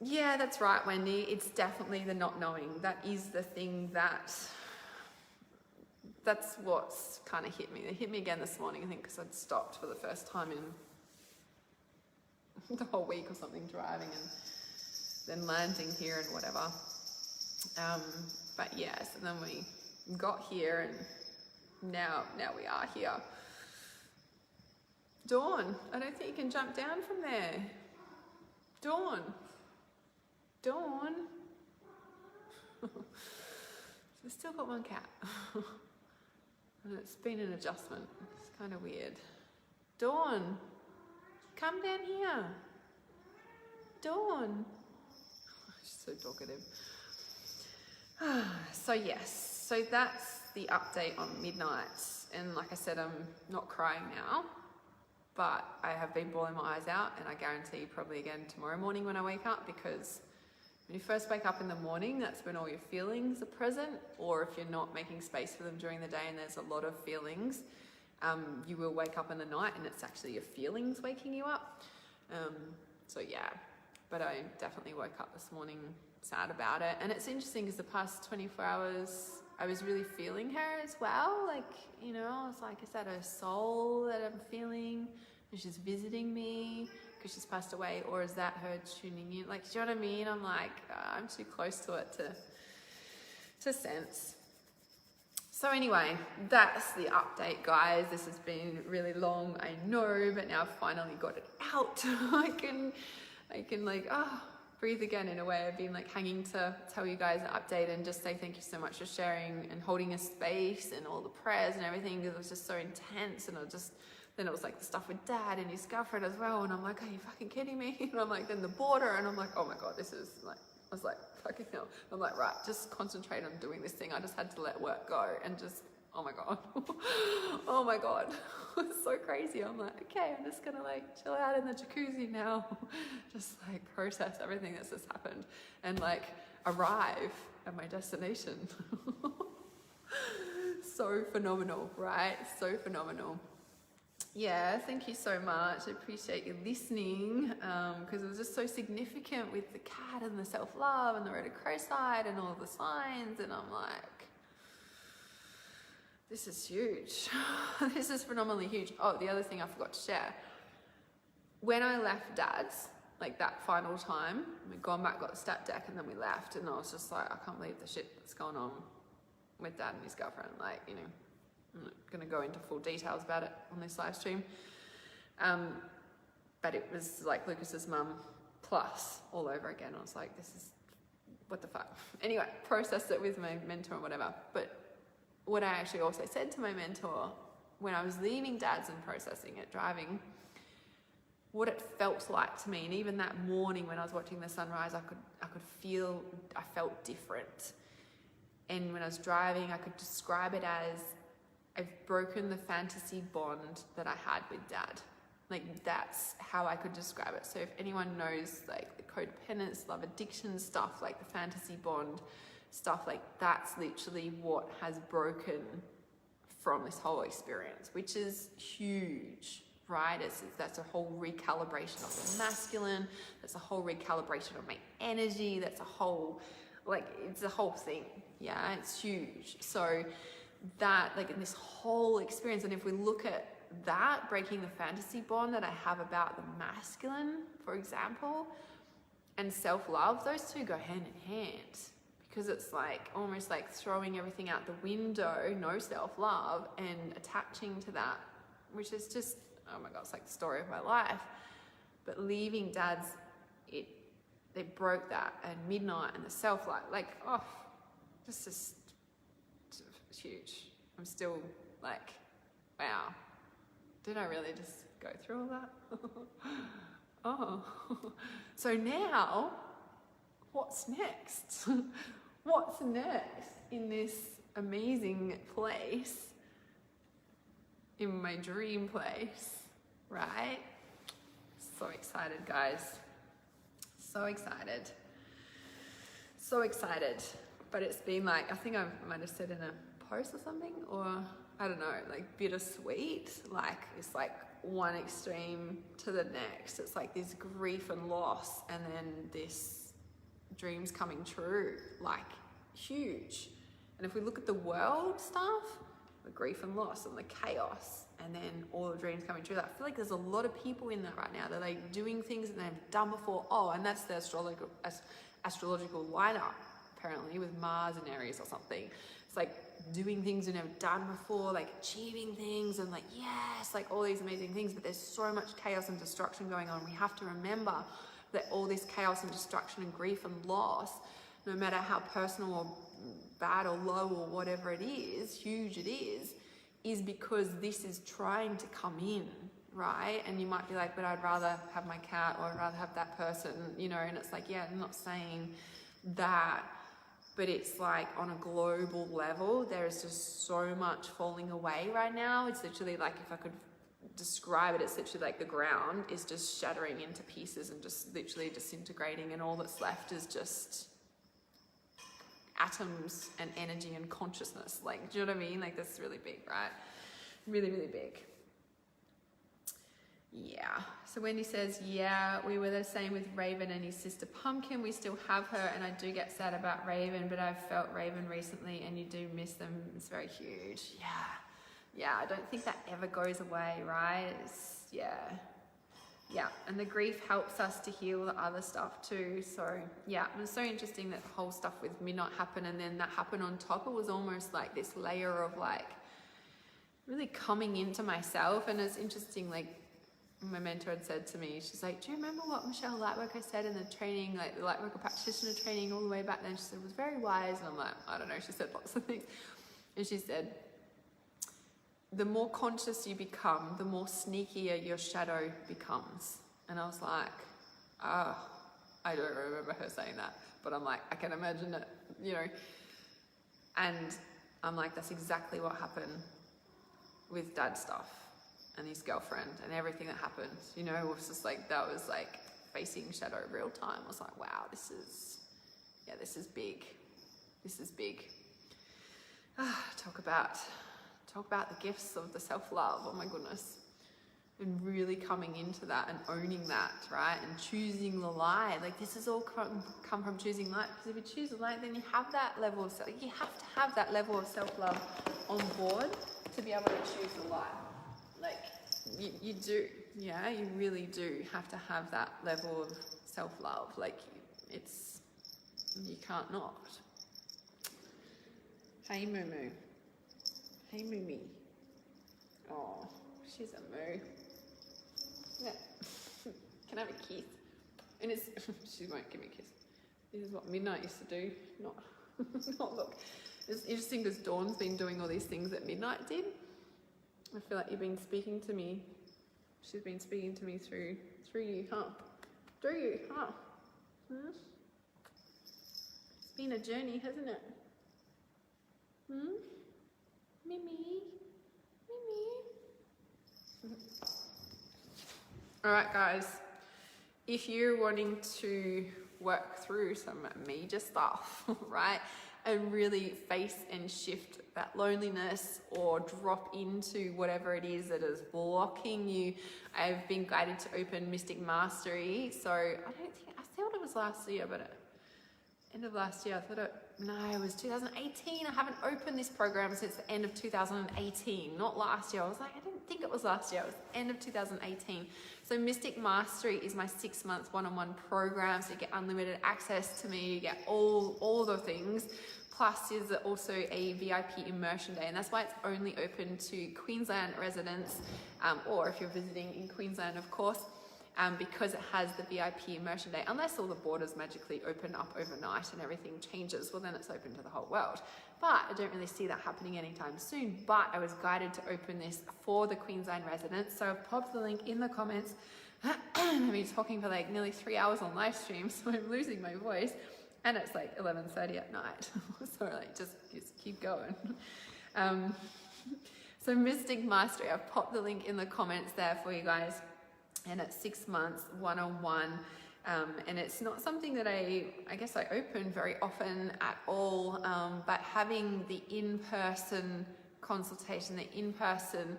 Yeah, that's right, Wendy. It's definitely the not knowing. That is the thing that's what's kind of hit me. It hit me again this morning, I think, because I'd stopped for the first time in the whole week or something, driving and then landing here and whatever. But yes, and then we got here, and now we are here. Dawn, I don't think you can jump down from there. Dawn. We've still got one cat. And it's been an adjustment. It's kind of weird. Dawn, come down here. Dawn. She's so talkative. So yes, so that's the update on midnights. And like I said, I'm not crying now, but I have been bawling my eyes out, and I guarantee probably again tomorrow morning when I wake up, because when you first wake up in the morning, that's when all your feelings are present, or if you're not making space for them during the day and there's a lot of feelings, you will wake up in the night and it's actually your feelings waking you up. So yeah, but I definitely woke up this morning sad about it. And it's interesting because the past 24 hours, I was really feeling her as well. Like, you know, I was like, is that her soul that I'm feeling? And she's visiting me because she's passed away, or is that her tuning in? Like, do you know what I mean? I'm like, I'm too close to it to sense. So anyway, that's the update, guys. This has been really long, I know, but now I've finally got it out. I can like, breathe again in a way. I've been like hanging to tell you guys an update and just say thank you so much for sharing and holding a space and all the prayers and everything, because it was just so intense. And then it was like the stuff with Dad and his girlfriend as well, and I'm like, are you fucking kidding me? And I'm like, then the border, and I'm like, oh my God, this is like, I was like, fucking hell. I'm like, right, just concentrate on doing this thing. I just had to let work go and just, oh my God. Oh my God. It's so crazy. I'm like, okay, I'm just gonna like chill out in the jacuzzi now. Just like process everything that's just happened and like arrive at my destination. So phenomenal, right? So phenomenal. Yeah, thank you so much. I appreciate you listening, because it was just so significant with the cat and the self-love and the Red Crow side and all the signs, and I'm like, this is huge. This is phenomenally huge. Oh, the other thing I forgot to share. When I left Dad's, like that final time, we'd gone back, got the stat deck, and then we left, and I was just like, I can't believe the shit that's going on with Dad and his girlfriend. Like, you know, I'm not going to go into full details about it on this live stream. But it was like Lucas's mum plus all over again. I was like, this is, what the fuck? Anyway, processed it with my mentor and whatever. But what I actually also said to my mentor when I was leaving Dad's and processing it, driving, what it felt like to me, and even that morning when I was watching the sunrise, I could feel, I felt different. And when I was driving, I could describe it as, I've broken the fantasy bond that I had with Dad. Like, that's how I could describe it. So if anyone knows like the codependence, love addiction stuff, like the fantasy bond stuff, like that's literally what has broken from this whole experience, which is huge, right? That's a whole recalibration of the masculine. That's a whole recalibration of my energy. That's a whole, like, it's a whole thing. Yeah, it's huge. So that, like, in this whole experience, and if we look at that, breaking the fantasy bond that I have about the masculine, for example, and self-love, those two go hand in hand, because it's like almost like throwing everything out the window, no self-love, and attaching to that, which is just, oh my God, it's like the story of my life. But leaving Dad's, they broke that, and midnight and the self-love, like, oh, just huge. I'm still like, wow. Did I really just go through all that? Oh, so now what's next? What's next in this amazing place, in my dream place, right? So excited, guys. So excited. So excited. But it's been like, I think I might have said in a post or something, or I don't know, like bittersweet. Like, it's like one extreme to the next. It's like this grief and loss, and then this dreams coming true, like huge. And if we look at the world stuff, the grief and loss and the chaos, and then all the dreams coming true, I feel like there's a lot of people in that right now. They're like doing things that they've done before. Oh, and that's the astrological lineup, apparently, with Mars and Aries or something. It's like doing things you've never done before, like achieving things, and like, yes, like all these amazing things. But there's so much chaos and destruction going on. We have to remember that all this chaos and destruction and grief and loss, no matter how personal or bad or low or whatever it is, huge it is because this is trying to come in, right? And you might be like, but I'd rather have my cat, or I'd rather have that person, you know. And it's like, yeah, I'm not saying that, but it's like on a global level, there is just so much falling away right now. It's literally like, if I could describe it, it's literally like the ground is just shattering into pieces and just literally disintegrating, and all that's left is just atoms and energy and consciousness. Like, do you know what I mean? Like, that's really big, right? Really, really big. Yeah. So Wendy says, yeah, we were the same with Raven and his sister Pumpkin. We still have her, and I do get sad about Raven, but I've felt Raven recently, and you do miss them. It's very huge. Yeah, I don't think that ever goes away, right? Yeah, and the grief helps us to heal the other stuff too. So yeah, it was so interesting that the whole stuff with Midnight happened, and then that happened on top. It was almost like this layer of like really coming into myself. And it's interesting, like my mentor had said to me, she's like, do you remember what Michelle Lightworker said in the training, like the Lightworker practitioner training all the way back then? She said, it was very wise. And I'm like, I don't know, she said lots of things. And she said, the more conscious you become, the more sneakier your shadow becomes. And I was like, I don't remember her saying that, but I'm like, I can imagine it, you know. And I'm like, that's exactly what happened with Dad's stuff and his girlfriend and everything that happened. You know, it was just like, that was like facing shadow real time. I was like, wow, this is big. This is big. Talk about the gifts of the self-love. Oh my goodness. and really coming into that and owning that, right? And choosing the light. Like this has all come from choosing light, because if you choose the light, then you have that level of self, you have to have that level of self-love on board to be able to choose the light. Like you do, yeah, you really do have to have that level of self-love. Like you can't not. Hey Moo Moo. Hey Mimi. Oh, she's a moo. Yeah. Can I have a kiss? And she won't give me a kiss. This is what Midnight used to do. Not look. It's interesting because Dawn's been doing all these things that Midnight did. I feel like you've been speaking to me. She's been speaking to me through you, huh? Through you, huh? It's been a journey, hasn't it? Mimi. All right, guys. If you're wanting to work through some major stuff, right, and really face and shift that loneliness or drop into whatever it is that is blocking you, I've been guided to open Mystic Mastery. So I thought it was last year, but end of last year, it was 2018. I haven't opened this program since the end of 2018, not last year. I was like, I didn't think it was last year. It was the end of 2018. So Mystic Mastery is my 6-month one-on-one program. So you get unlimited access to me, you get all the things. Plus is also a VIP immersion day, and that's why it's only open to Queensland residents, or if you're visiting in Queensland, of course. Because it has the VIP immersion day, unless all the borders magically open up overnight and everything changes, well then it's open to the whole world. But I don't really see that happening anytime soon, but I was guided to open this for the Queensland residents. So I've popped the link in the comments. I've been talking for like nearly 3 hours on live stream, so I'm losing my voice, and it's like 11:30 at night. So like just keep going. So Mystic Mastery, I've popped the link in the comments there for you guys. And it's 6 months one-on-one, and it's not something that I guess I open very often at all, but having the in-person consultation, the in-person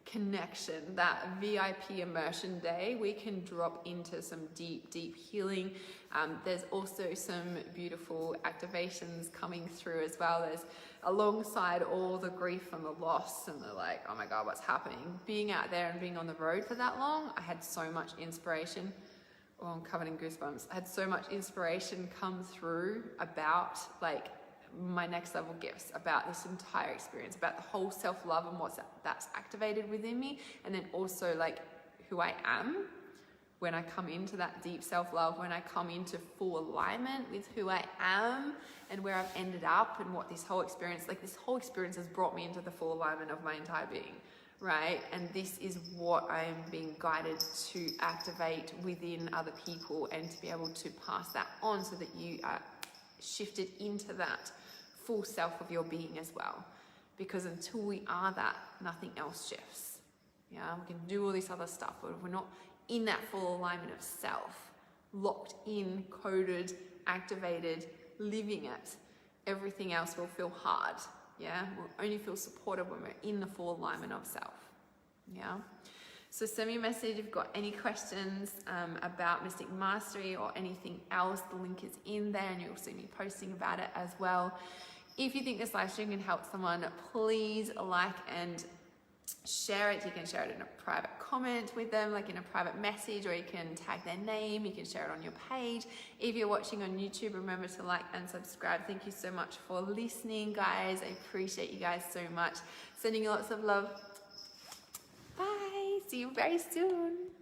connection, that VIP immersion day, we can drop into some deep healing. There's also some beautiful activations coming through as well. There's alongside all the grief and the loss and the like, oh my God, what's happening? Being out there and being on the road for that long, I had so much inspiration. Oh, I'm covered in goosebumps. I had so much inspiration come through about like my next level gifts, about this entire experience, about the whole self-love and that's activated within me, and then also like who I am when I come into that deep self-love, when I come into full alignment with who I am and where I've ended up, and what this whole experience has brought me into the full alignment of my entire being, right? And this is what I'm being guided to activate within other people, and to be able to pass that on so that you are shifted into that full self of your being as well. Because until we are that, nothing else shifts. Yeah, we can do all this other stuff, but if we're not in that full alignment of self, locked in, coded, activated, living it, everything else will feel hard. Yeah, we'll only feel supported when we're in the full alignment of self. Yeah. So send me a message if you've got any questions about Mystic Mastery or anything else. The link is in there, and you'll see me posting about it as well. If you think this live stream can help someone, please like and share it. You can share it in a private comment with them, like in a private message, or you can tag their name. You can share it on your page. If you're watching on YouTube, remember to like and subscribe. Thank you so much for listening, guys. I appreciate you guys so much. Sending you lots of love. Bye. See you very soon.